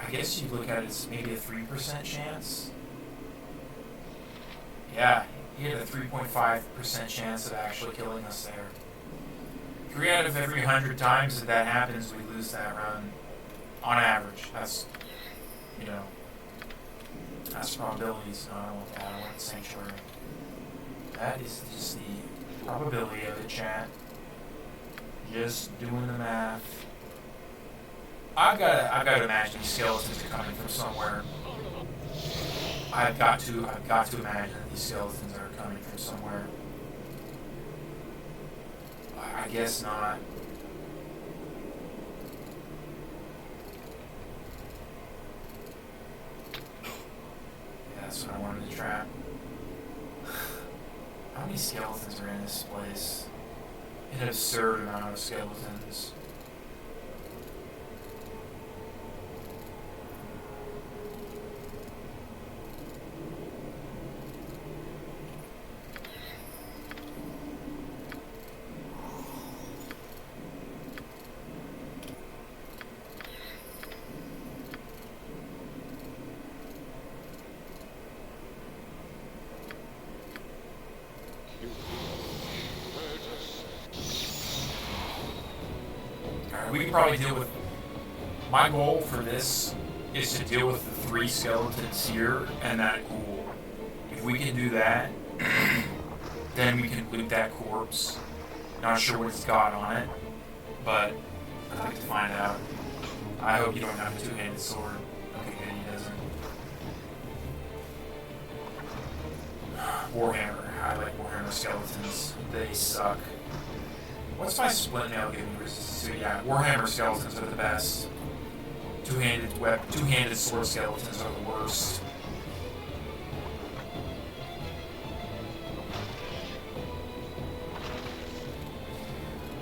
I guess you look at it as maybe a 3% chance. Yeah, he had a 3.5% chance of actually killing us there. 3 out of every 100 times that happens, we lose that run. On average, that's, that's probabilities. No, I don't want that. I want sanctuary. That is just the probability of it, chat. Just doing the math. I've got to imagine these skeletons are coming from somewhere. I've got to imagine that these skeletons are coming from somewhere. I guess not. That's what I wanted to trap. How many skeletons are in this place? An absurd amount of skeletons. We can probably deal with, my goal for this is to deal with the 3 skeletons here and that ghoul. If we can do that, then we can loot that corpse. Not sure what it's got on it, but I'd like to find out. I hope you don't have a 2-handed sword. Okay, good, he doesn't. Warhammer. I like Warhammer skeletons. They suck. What's my split nail giving resistance to? Yeah, Warhammer skeletons are the best. Two-handed sword skeletons are the worst.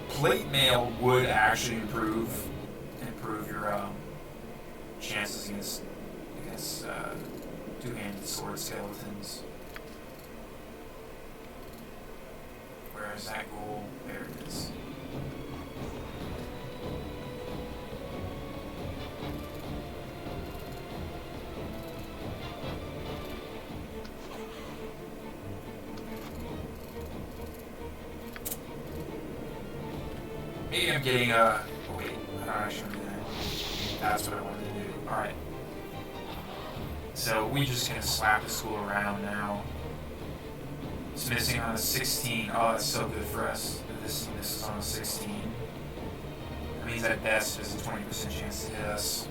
Plate mail would actually improve your chances against two-handed sword skeletons. Where is that ghoul? There it is. Maybe I'm getting a... Oh wait, I don't actually do that. That's what I wanted to do. Alright. So we just gonna slap the school around now. It's missing on a 16. Oh, that's so good for us. This is on a 16. That means at best there's a 20% chance to hit us.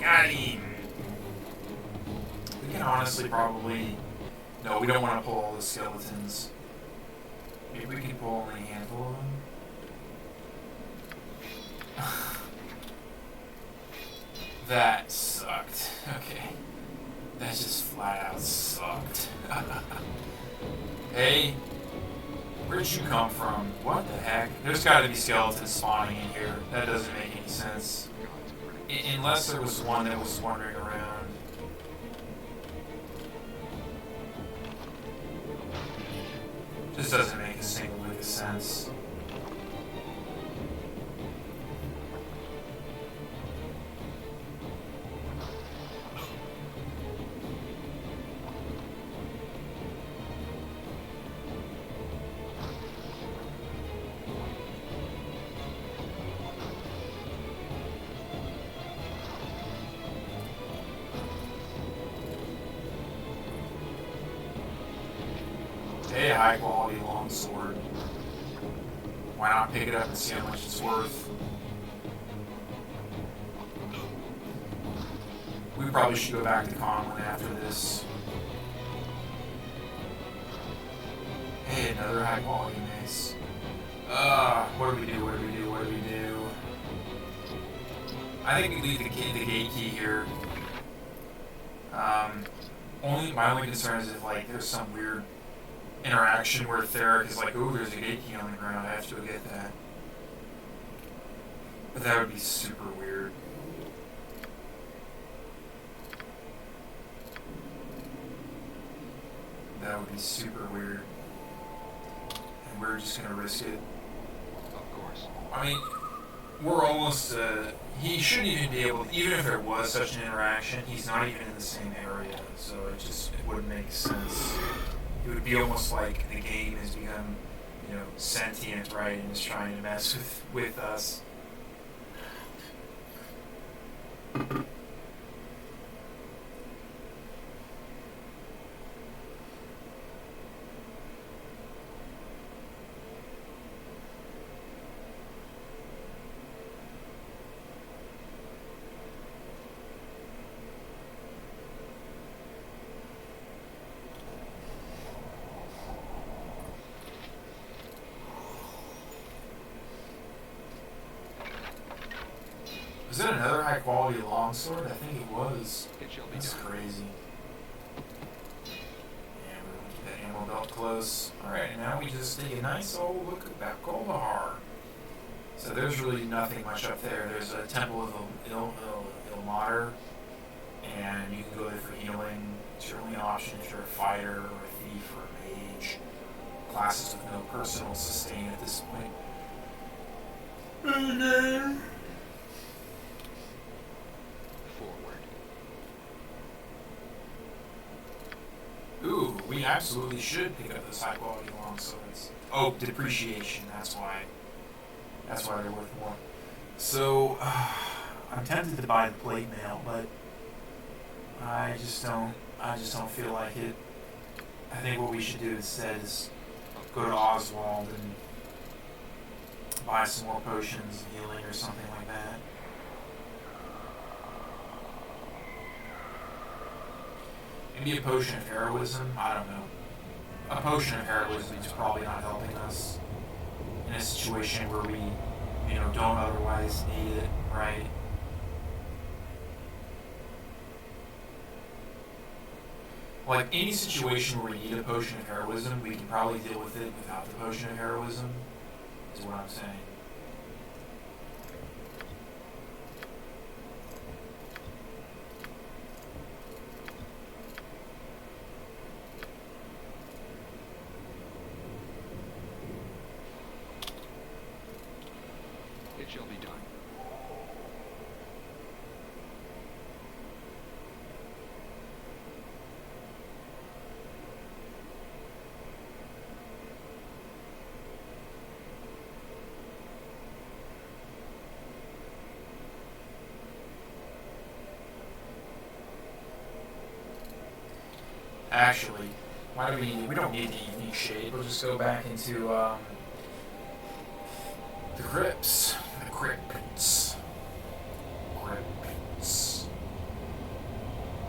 Got him! We can honestly probably... No, we don't want to pull all the skeletons. Maybe we can pull only a handful of them. That sucked. Okay. That just flat out sucked. Hey, where'd you come from? What the heck? There's gotta be skeletons spawning in here. That doesn't make any sense. God's pretty. Unless there was one that was wandering around. This doesn't make a single lick of sense. Hey, a high quality longsword. Why not pick it up and see how much it's worth? We probably should go back to Conlin after this. Hey, another high quality mace. What do we do? What do we do? What do we do? I think we leave the gate key here. My only concern is if like there's some weird interaction where Theric is like, "Ooh, there's a gate key on the ground. I have to go get that." But that would be super weird. That would be super weird. And we're just gonna risk it. Of course. I mean, we're almost, he shouldn't even be able, even if there was such an interaction, he's not even in the same area, so it wouldn't make sense. It would be almost like the game has become, sentient, right, and is trying to mess with us. Was that another high quality longsword? I think it was. It shall be That's done. crazy. Yeah, we're gonna keep that ammo belt close. Alright, now we just take a nice old look at that Goldahar. So there's really nothing much up there. There's a Temple of Ilmater, and you can go there for healing. It's your only option if you're a fighter or a thief or a mage. Classes with no personal sustain at this point. Forward. Ooh, we absolutely should pick up those high quality longswords. Oh, depreciation, that's why. That's why they're worth more. So, I'm tempted to buy the plate mail, but I just don't feel like it. I think what we should do instead is go to Oswald and buy some more potions, healing or something like that. Maybe a potion of heroism? I don't know. A potion of heroism is probably not helping us in a situation where we, don't otherwise need it, right? Like, any situation where we need a potion of heroism, we can probably deal with it without the potion of heroism, is what I'm saying. It shall be done. Actually, why do we don't need the evening shade, we'll just go back into, the crypts. The crypts. Crypts.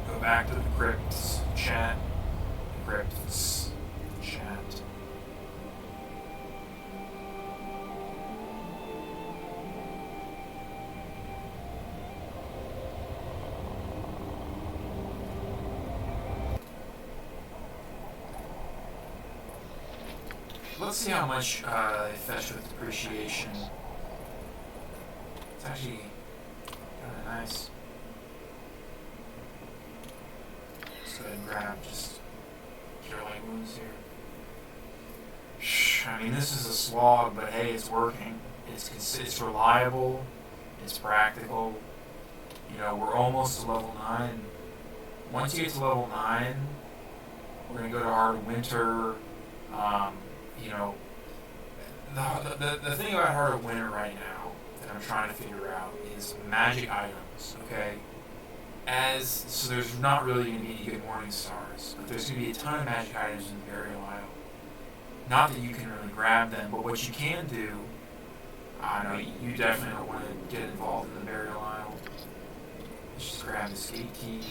Go back to the crypts. Chat. Crypts. Chat. let's see how much they fetch with depreciation. It's actually kind of nice. Let's go ahead and grab just cure light wounds here. I mean, this is a slog, but hey, it's working. It's reliable. It's practical. You know, we're almost to level 9. Once you get to level 9, we're going to go to Heart of Winter. You know, the thing about Heart of Winter right now that I'm trying to figure out is magic items, okay? So there's not really going to be any good Morning Stars, but there's going to be a ton of magic items in the Burial Isle. Not that you can really grab them, but what you can do, I know you definitely don't want to get involved in the Burial Isle. Let's just grab this gate key.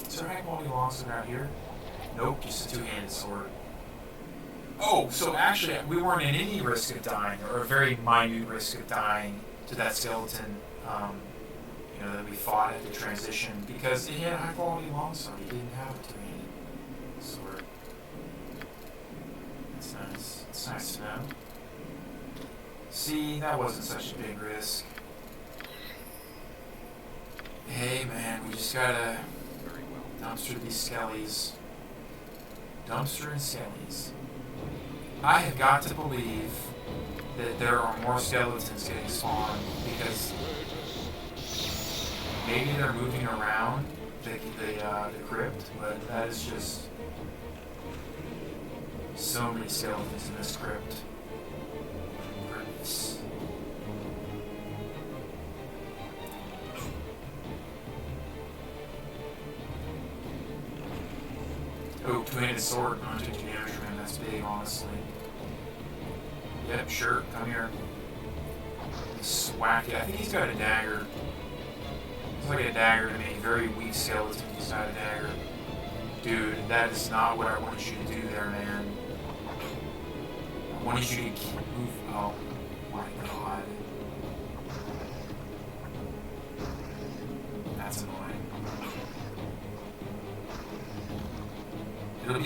Is there a high quality longsword out here? Nope, just a two-handed sword. Oh, so actually we weren't in any risk of dying, or a very minute risk of dying to that skeleton, you know, that we fought at the transition, because it had a high quality longsword. He didn't have a two-handed sword. That's nice. It's nice to know. See, that wasn't such a big risk. Hey man, we just gotta dumpster these skellies. Dumpster and skellies. I have got to believe that there are more skeletons getting spawned because maybe they're moving around the crypt, but that is just so many skeletons in this crypt. Goodness. Oh, two-handed sword, non-2 damage from him. That's big, honestly. Yep, sure. Come here. Swack it. I think he's got a dagger. It's like a dagger to me. Very weak skeleton. He's got a dagger. Dude, that is not what I wanted you to do there, man. I wanted you to move. Oh my god. That's annoying.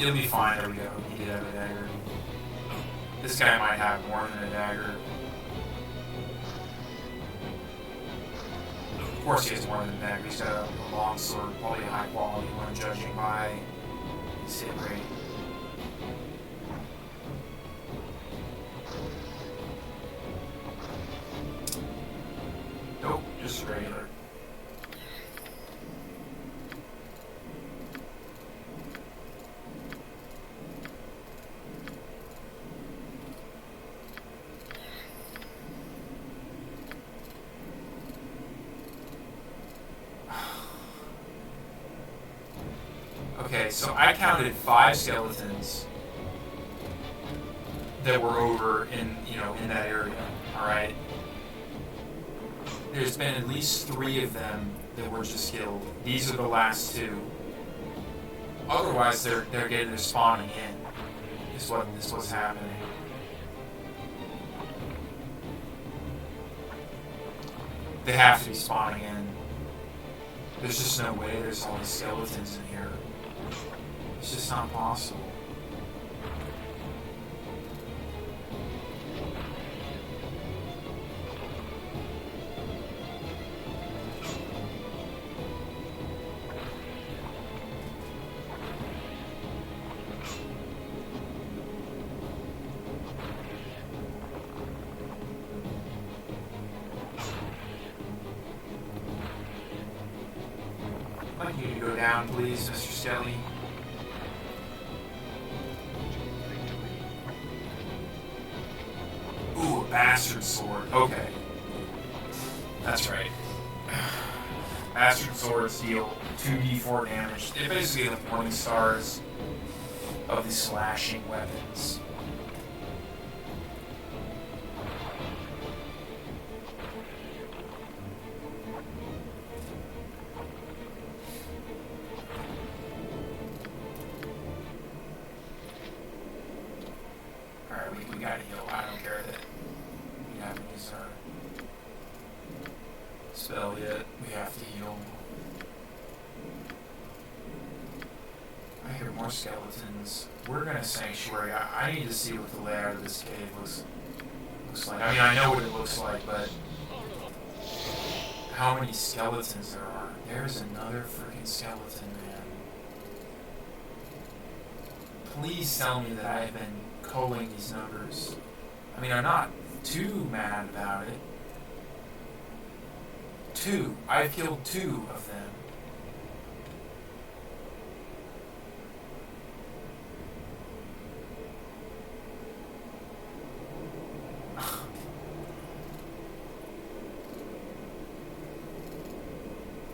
It'll be fine. There we go. He did have a dagger. This guy might have more than a dagger. Of course he has more than a dagger. He's got a long sword, probably a high quality one, judging by his hit rate. Nope, just regular. Okay, so I counted 5 skeletons that were over in that area. All right. There's been at least 3 of them that were just killed. These are the last 2. Otherwise, they're spawning in. Is what's happening. They have to be spawning in. There's just no way there's all these skeletons in here. It's just not possible. I'd like you to go down, please, Mr. SHEL1I. Ooh, a bastard sword. Okay. That's right. Bastard swords deal 2d4 damage. They're basically the Morning Stars of the slashing weapons. Alright, we gotta heal. I don't care that we haven't used our spell yet. We have to heal. I I hear more skeletons. We're gonna sanctuary. I need to see what the layout of this cave looks like. I mean, I know what it looks like, but how many skeletons there are. There's another freaking skeleton, man. Please tell me that I've been culling these numbers. I mean, I'm not too mad about it. 2. I've killed 2 of them.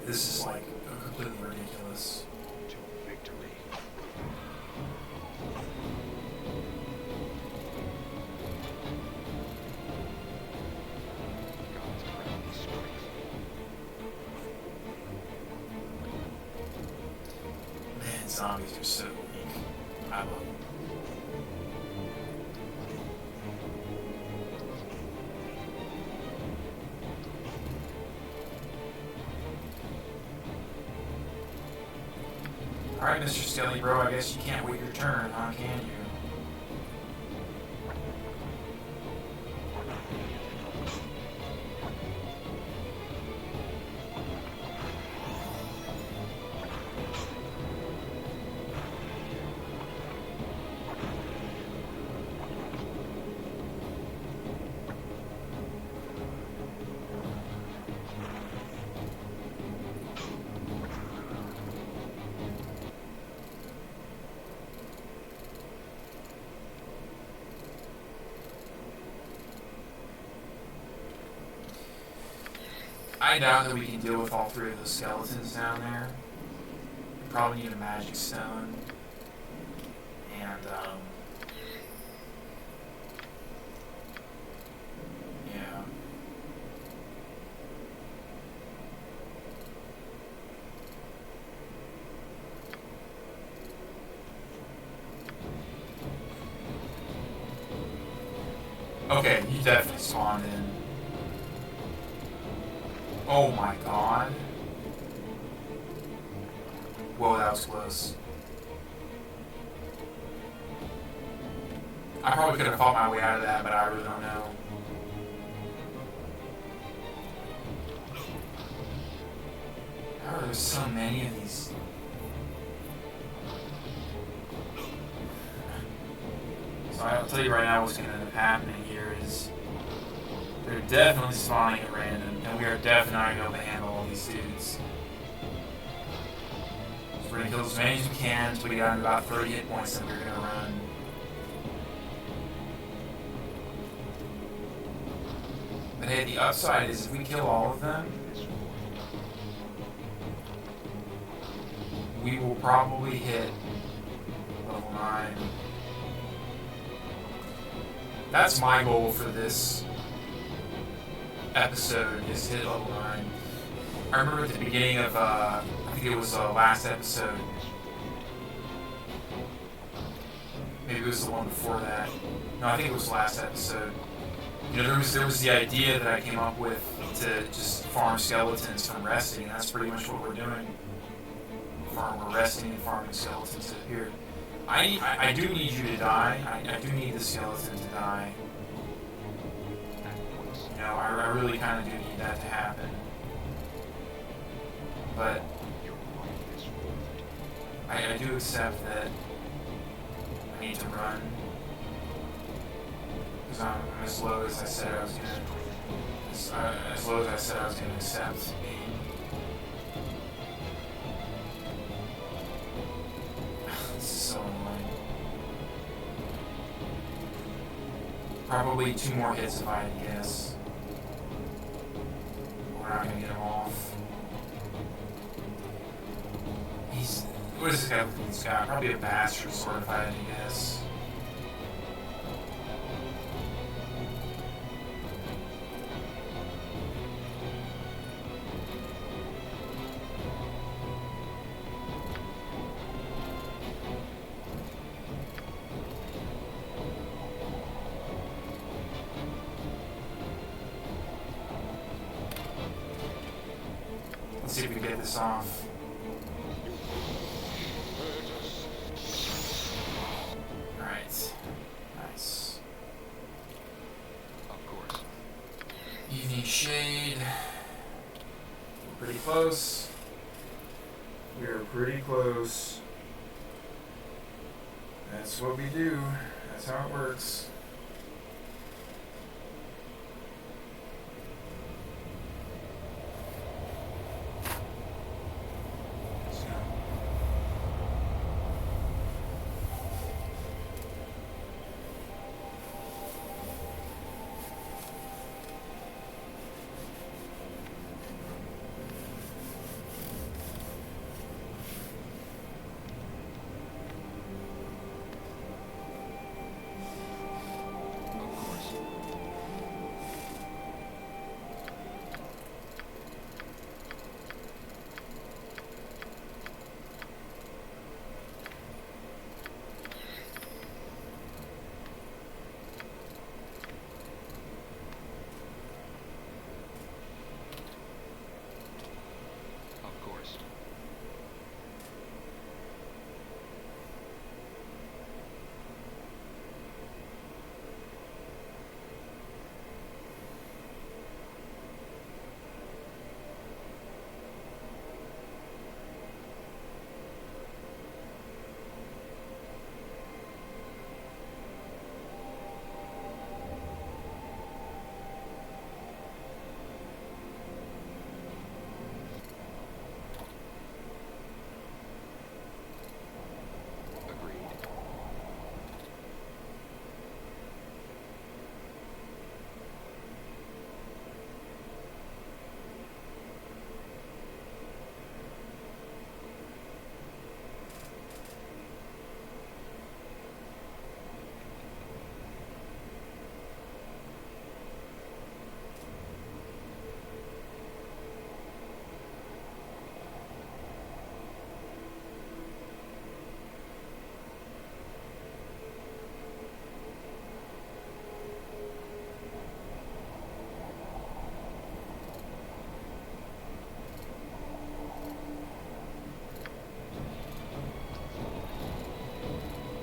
This is like completely ridiculous. To victory. God's crown strength. Man, zombies are so weak. I love them. Alright, Mr. Skelly Bro, I guess you can't wait your turn, huh, can you? I doubt that we can deal with all 3 of those skeletons down there. We probably need a magic stone. And, yeah. Okay, you definitely spawned in. Oh my god. Whoa, that was close. I probably could have fought my way out of that, but I really don't know. How are there so many of these? So I'll tell you right now what's going to end up happening here is they're definitely spawning at random, and we are definitely not going to be able to handle all these dudes. So we're going to kill as many as we can until we got to about 30 hit points, and we're going to run. But hey, the upside is if we kill all of them, we will probably hit level 9. That's my goal for this episode, is hit level 9. I remember at the beginning of, I think it was the last episode. Maybe it was the one before that. No, I think it was the last episode. You know, there was the idea that I came up with to just farm skeletons from resting, and that's pretty much what we're doing. We're resting and farming skeletons to appear. I do need you to die. I do need the skeleton to die. You know, I really kind of do need that to happen. But I do accept that I need to run. Because I'm as low as I said I was gonna. As low as I said I was gonna accept being. This is so annoying. Probably 2 more hits if I had to guess. We're not gonna get him off. What is this guy looking? He's got probably a bastard sword if I had to guess. Let's see if we can get this off. need shade. We're pretty close. We are pretty close. That's what we do. That's how it works.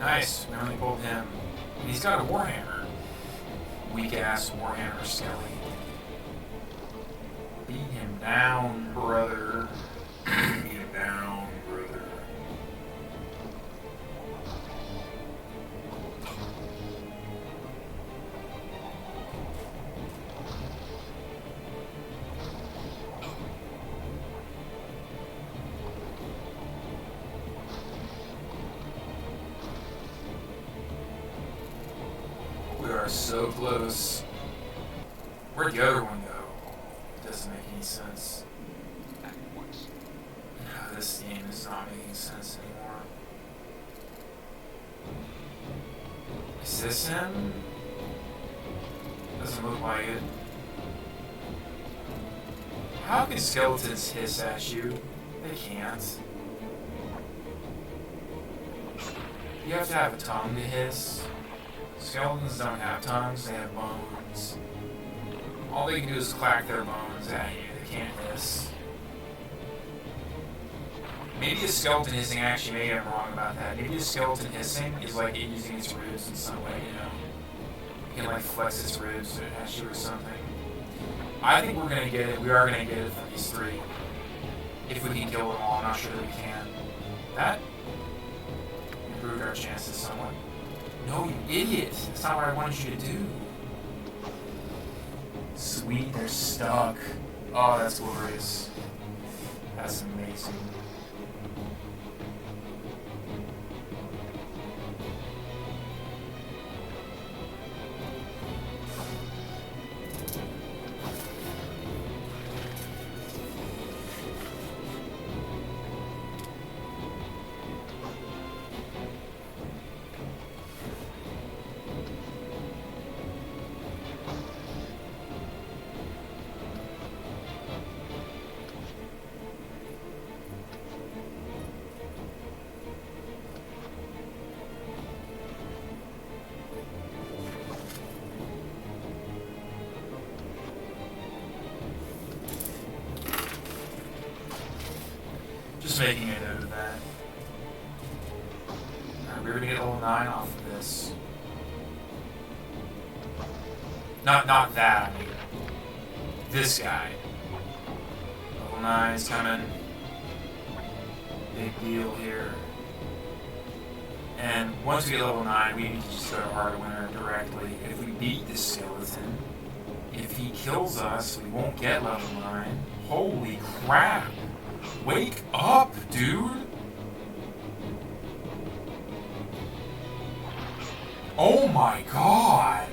Nice, we only pulled him. And he's got a Warhammer. Weak ass Warhammer Skelly. Beat him down, brother. Beat him down, brother. We are so close. Where'd the other one go? It doesn't make any sense. No, this game is not making sense anymore. Is this him? Doesn't look like it. How can skeletons hiss at you? They can't. You have to have a tongue to hiss. Skeletons don't have tongues, they have bones. All they can do is clack their bones at you, they can't hiss. Maybe a skeleton hissing, actually maybe I'm wrong about that. Maybe a skeleton hissing is like it using its ribs in some way, you know? It can like flex its ribs at you or something. I think we're gonna get it, we are gonna get it from these three. If we can kill them all, I'm not sure that we can. That improved our chances somewhat. No, you idiot! That's not what I wanted you to do. Sweet, they're stuck. Oh, that's glorious. That's amazing. Just making a note of that. Alright, we're gonna get level 9 off of this. Not that, I mean. this guy. Level 9 is coming. Big deal here. And once we get level 9, we need to just go to Heart Winner directly. If we beat this skeleton, if he kills us, we won't get level 9. Holy crap! Wake up, dude! Oh my god!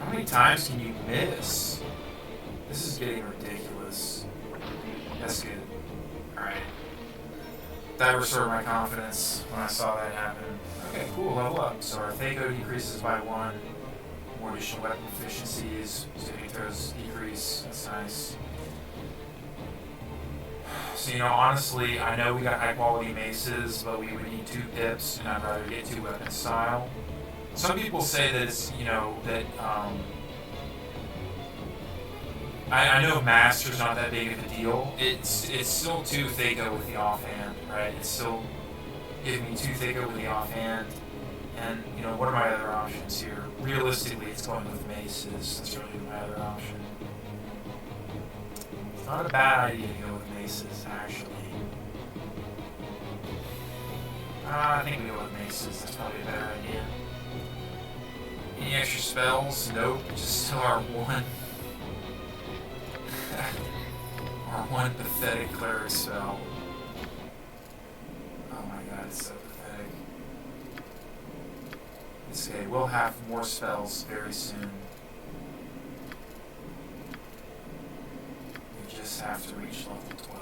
How many times can you miss? This is getting ridiculous. That's good. Alright. That restored my confidence when I saw that happen. Okay, cool, level up. So our Thaco decreases by 1. More additional weapon efficiencies. Saving throws decrease. That's nice. So, you know, honestly, I know we got high quality maces, but we would need 2 pips, and I'd rather get 2 weapon style. Some people say that it's, you know, that, I know Master's not that big of a deal. It's still 2 Thaco with the offhand, right? It's still giving me 2 Thaco with the offhand. And, you know, what are my other options here? Realistically, it's going with maces. That's really my other option. It's not a bad idea to go with maces, actually. I think we go with maces. That's probably a better idea. Any extra spells? Nope. Just still our 1. Our 1 pathetic cleric spell. Oh my god, it's so pathetic. It's okay, we'll have more spells very soon. We just have to reach level 12.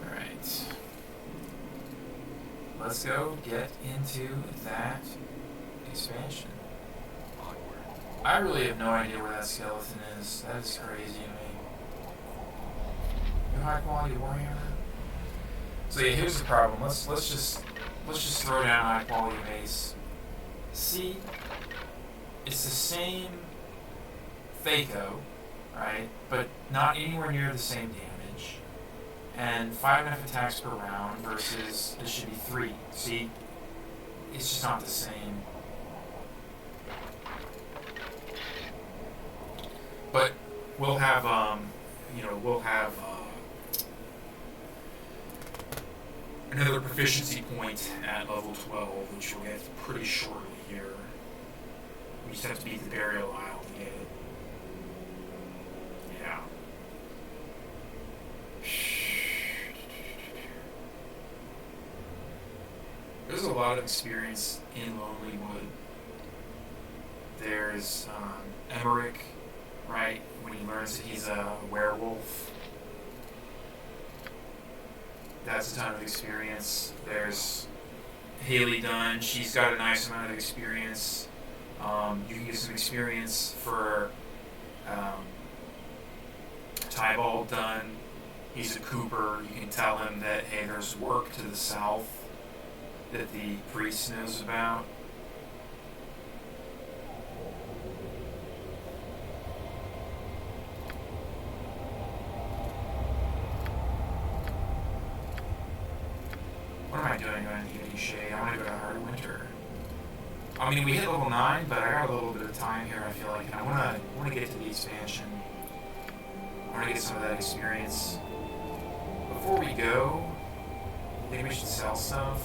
Alright. Let's go get into that expansion. I really have no idea where that skeleton is. That is crazy to me. You high quality warrior. So yeah, here's the problem. Let's just throw down high quality mace. See, it's the same Thaco, right? But not anywhere near the same damage. And 5.5 attacks per round versus this should be 3. See, it's just not the same. But we'll have, another proficiency point at level 12, which we'll get pretty shortly here. We just have to beat the burial isle to get it. Yeah. There's a lot of experience in Lonely Wood. There's Emmerich, right, when he learns that he's a werewolf. That's a ton of experience. There's Haley Dunn. She's got a nice amount of experience. You can get some experience for Tybalt Dunn. He's a Cooper. You can tell him that, hey, there's work to the south that the priest knows about. What am I doing going to Evening Shade? I want to go to Hard Winter. I mean, we hit level 9, but I got a little bit of time here, I feel like, and I want to get to the expansion. I want to get some of that experience. Before we go, I think we should sell stuff.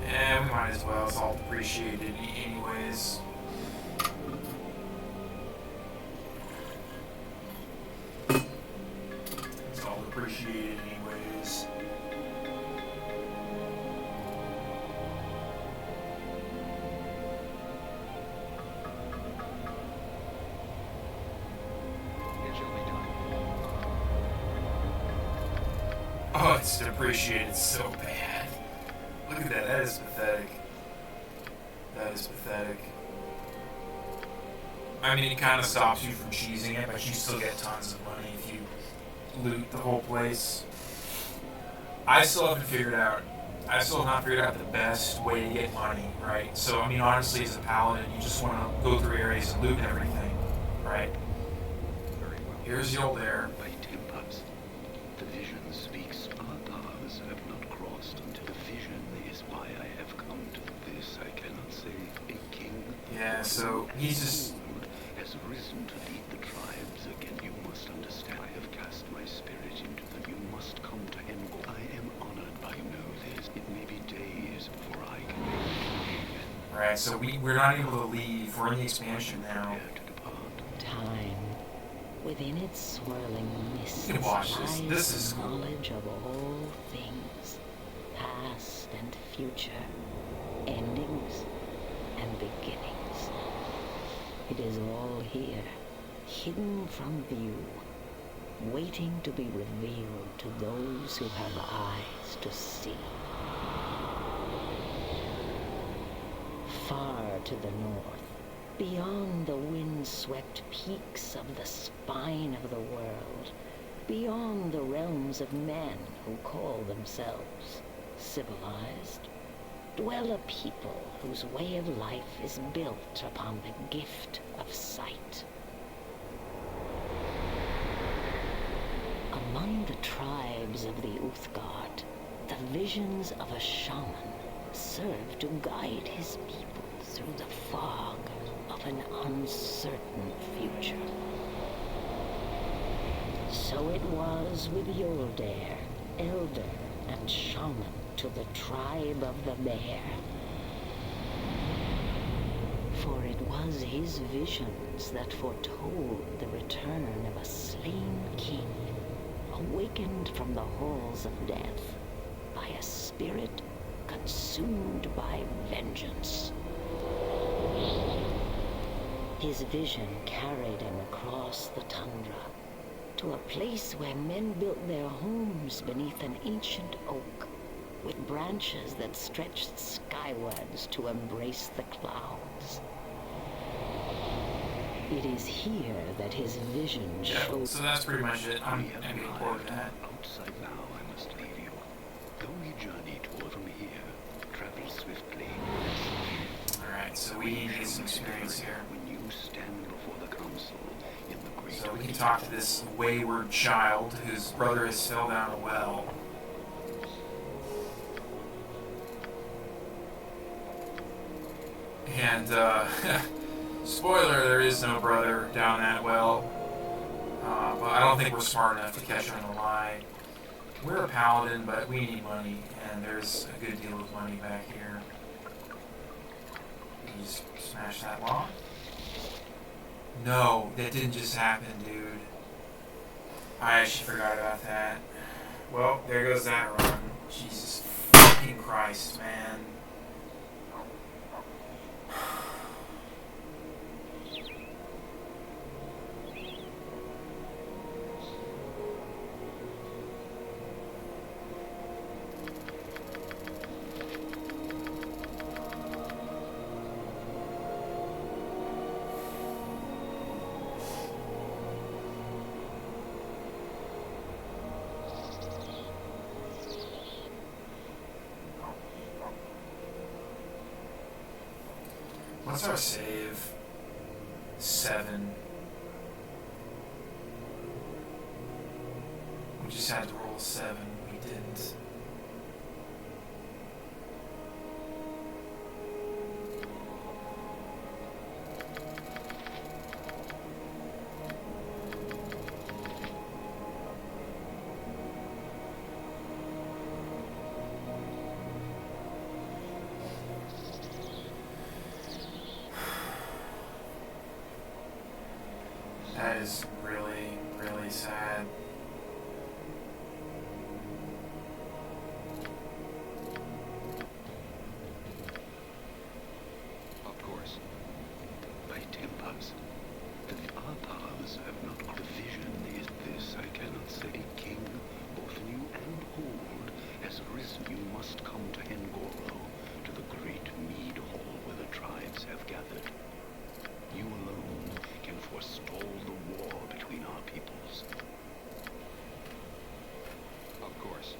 We might as well. It's all depreciated anyways. It's all depreciated anyways. It shall be done. Oh, it's depreciated so bad. Look at that. That is pathetic. That is pathetic. I mean, it kind of stops you from cheesing it, but you still get tons of money if you loot the whole place. I still haven't figured out I still have not figured out the best way to get money, right? So, I mean, honestly, as a paladin, you just want to go through areas and loot and everything, right? Very well. Here's the old air. By tempers, the vision speaks. Our paths have not crossed until the vision is why I have come to this. I cannot say a king. Yeah, so he's just... has risen to lead the tribes again. You must understand. I have cast my spirit into them. You must come to Engor. I am honored by know this. It may be days before I can make it again. Right, so we're not able to leave. We're in the expansion now. Prepare to depart. Time, within its swirling mists, You can watch this. lies This is the cool. knowledge of all things, past and future, endings and beginnings. It is all here, hidden from view, waiting to be revealed to those who have eyes to see. Far to the north, beyond the wind-swept peaks of the spine of the world, beyond the realms of men who call themselves civilized, dwell a people whose way of life is built upon the gift of sight. Among the tribes of the Uthgard, the visions of a shaman serve to guide his people through the fog of an uncertain future. So it was with Yoldair, elder and shaman to the tribe of the Bear. For it was his visions that foretold the return of a slain king, awakened from the halls of death by a spirit consumed by vengeance. His vision carried him across the tundra to a place where men built their homes beneath an ancient oak with branches that stretched skywards to embrace the clouds. It is here that his vision Yeah, shows. so that's pretty much it. I'm getting bored of that. Outside now, I must leave you. Though we journey toward from here, travel swiftly. Alright, so we need to get some experience here. When you stand before the council in the great So we can talk to this wayward child whose brother has fell down a well. And, spoiler, there is no brother down that well. But I don't think we're smart enough to catch on the line. We're a paladin, but we need money, and there's a good deal of money back here. You just smash that log? No, that didn't just happen, dude. I actually forgot about that. Well, there goes that run. Jesus fucking Christ, man. What's our save? 7. We just had to roll 7. We didn't. That is really, really sad. Of course. by tempers. Our paths have not. The vision is this. I cannot say a king, both new and old, has risen. You must come to Engoro, to the great mead hall where the tribes have gathered. You alone can forestall the war between our peoples. Of course.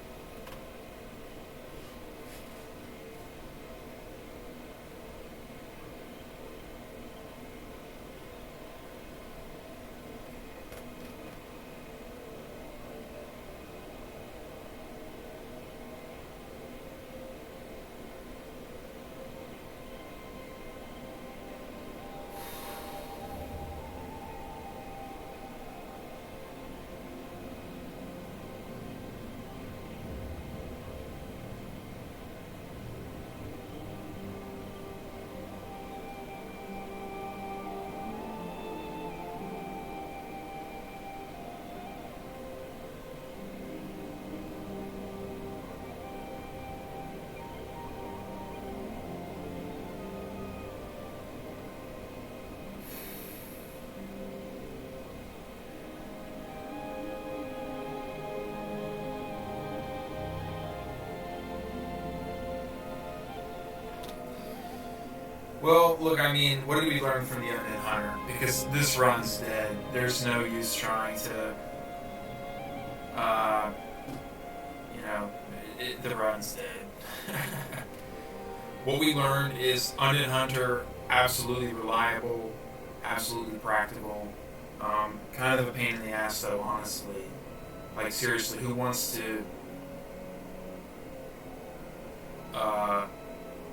Well, look, I mean, what did we learn from the Undead Hunter? Because this run's dead. There's no use trying to, you know, the run's dead. What we learned is Undead Hunter, absolutely reliable, absolutely practical. Kind of a pain in the ass, though, honestly. Like, seriously, who wants to...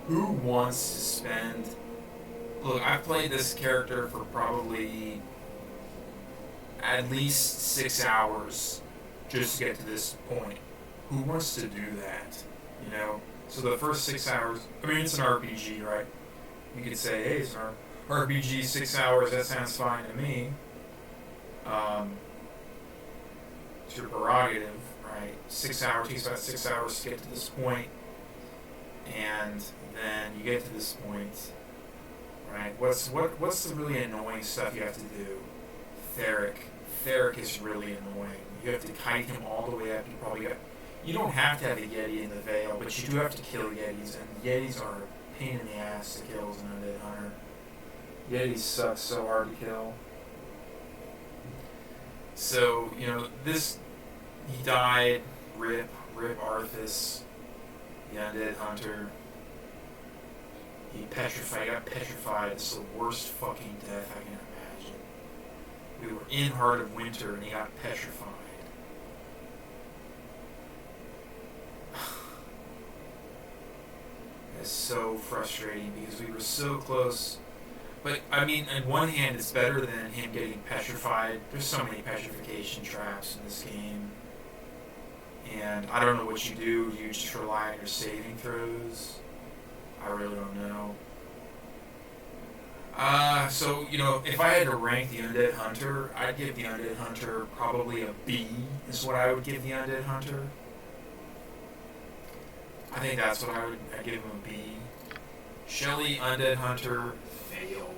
who wants to spend... Look, I've played this character for probably at least 6 hours just to get to this point. Who wants to do that? You know? So the first 6 hours... I mean, it's an RPG, right? You could say, hey, it's an RPG, 6 hours, that sounds fine to me. It's your prerogative, right? 6 hours, takes about 6 hours to get to this point. And then you get to this point, right? What's the really annoying stuff you have to do? Theric is really annoying. You have to kite him all the way up. You don't have to have a Yeti in the Vale, but you do have to kill Yetis, and Yetis are a pain in the ass to kill as an Undead Hunter. Yetis suck so hard to kill. So, you know, he died, rip Arthas, the Undead Hunter. He got petrified. It's the worst fucking death I can imagine. We were in Heart of Winter and he got petrified. It's so frustrating because we were so close. But, I mean, on one hand, it's better than him getting petrified. There's so many petrification traps in this game. And I don't know what you do. Do you just rely on your saving throws? I really don't know. So, you know, if I had to rank the Undead Hunter, I'd give the Undead Hunter probably a B, is what I would give the Undead Hunter. I think that's what I'd give him a B. SHEL1I, Undead Hunter, failed.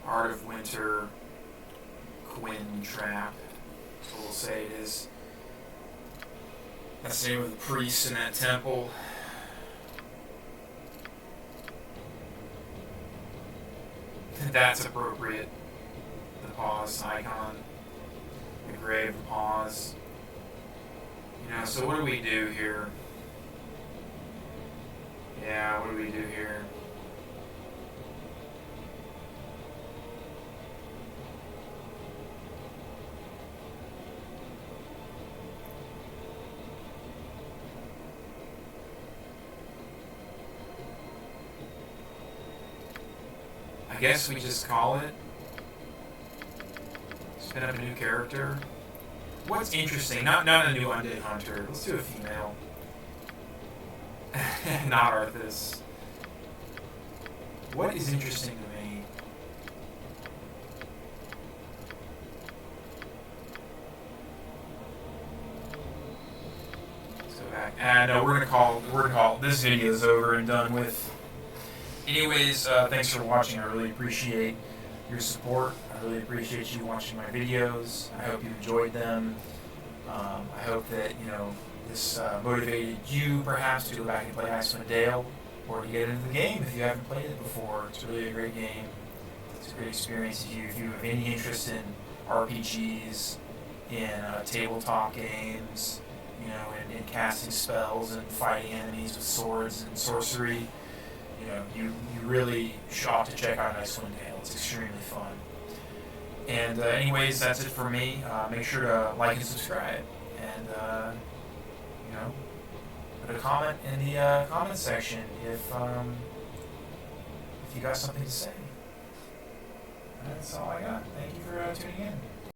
Heart of Winter, Quinn Trap, that's what we'll say it is. That's the name of the priest in that temple. That's appropriate. The pause icon. The grave pause. You know, so what do we do here? Yeah, what do we do here? I guess we just call it. Spin up a new character. What's interesting? Not a new Undead Hunter. Let's do a female. Not Arthas. What is interesting to me? Let's go back. No, we're gonna call this video is over and done with. Anyways, thanks for watching. I really appreciate your support. I really appreciate you watching my videos. I hope you enjoyed them. I hope that, you know, this motivated you perhaps to go back and play Icewind Dale, or to get into the game if you haven't played it before. It's really a great game. It's a great experience if you have any interest in RPGs, in tabletop games, you know, in casting spells and fighting enemies with swords and sorcery. You know, you really ought to check out Icewind Dale. It's extremely fun. And anyways, that's it for me. Make sure to like and subscribe. And, you know, put a comment in the comment section if you got something to say. That's all I got. Thank you for tuning in.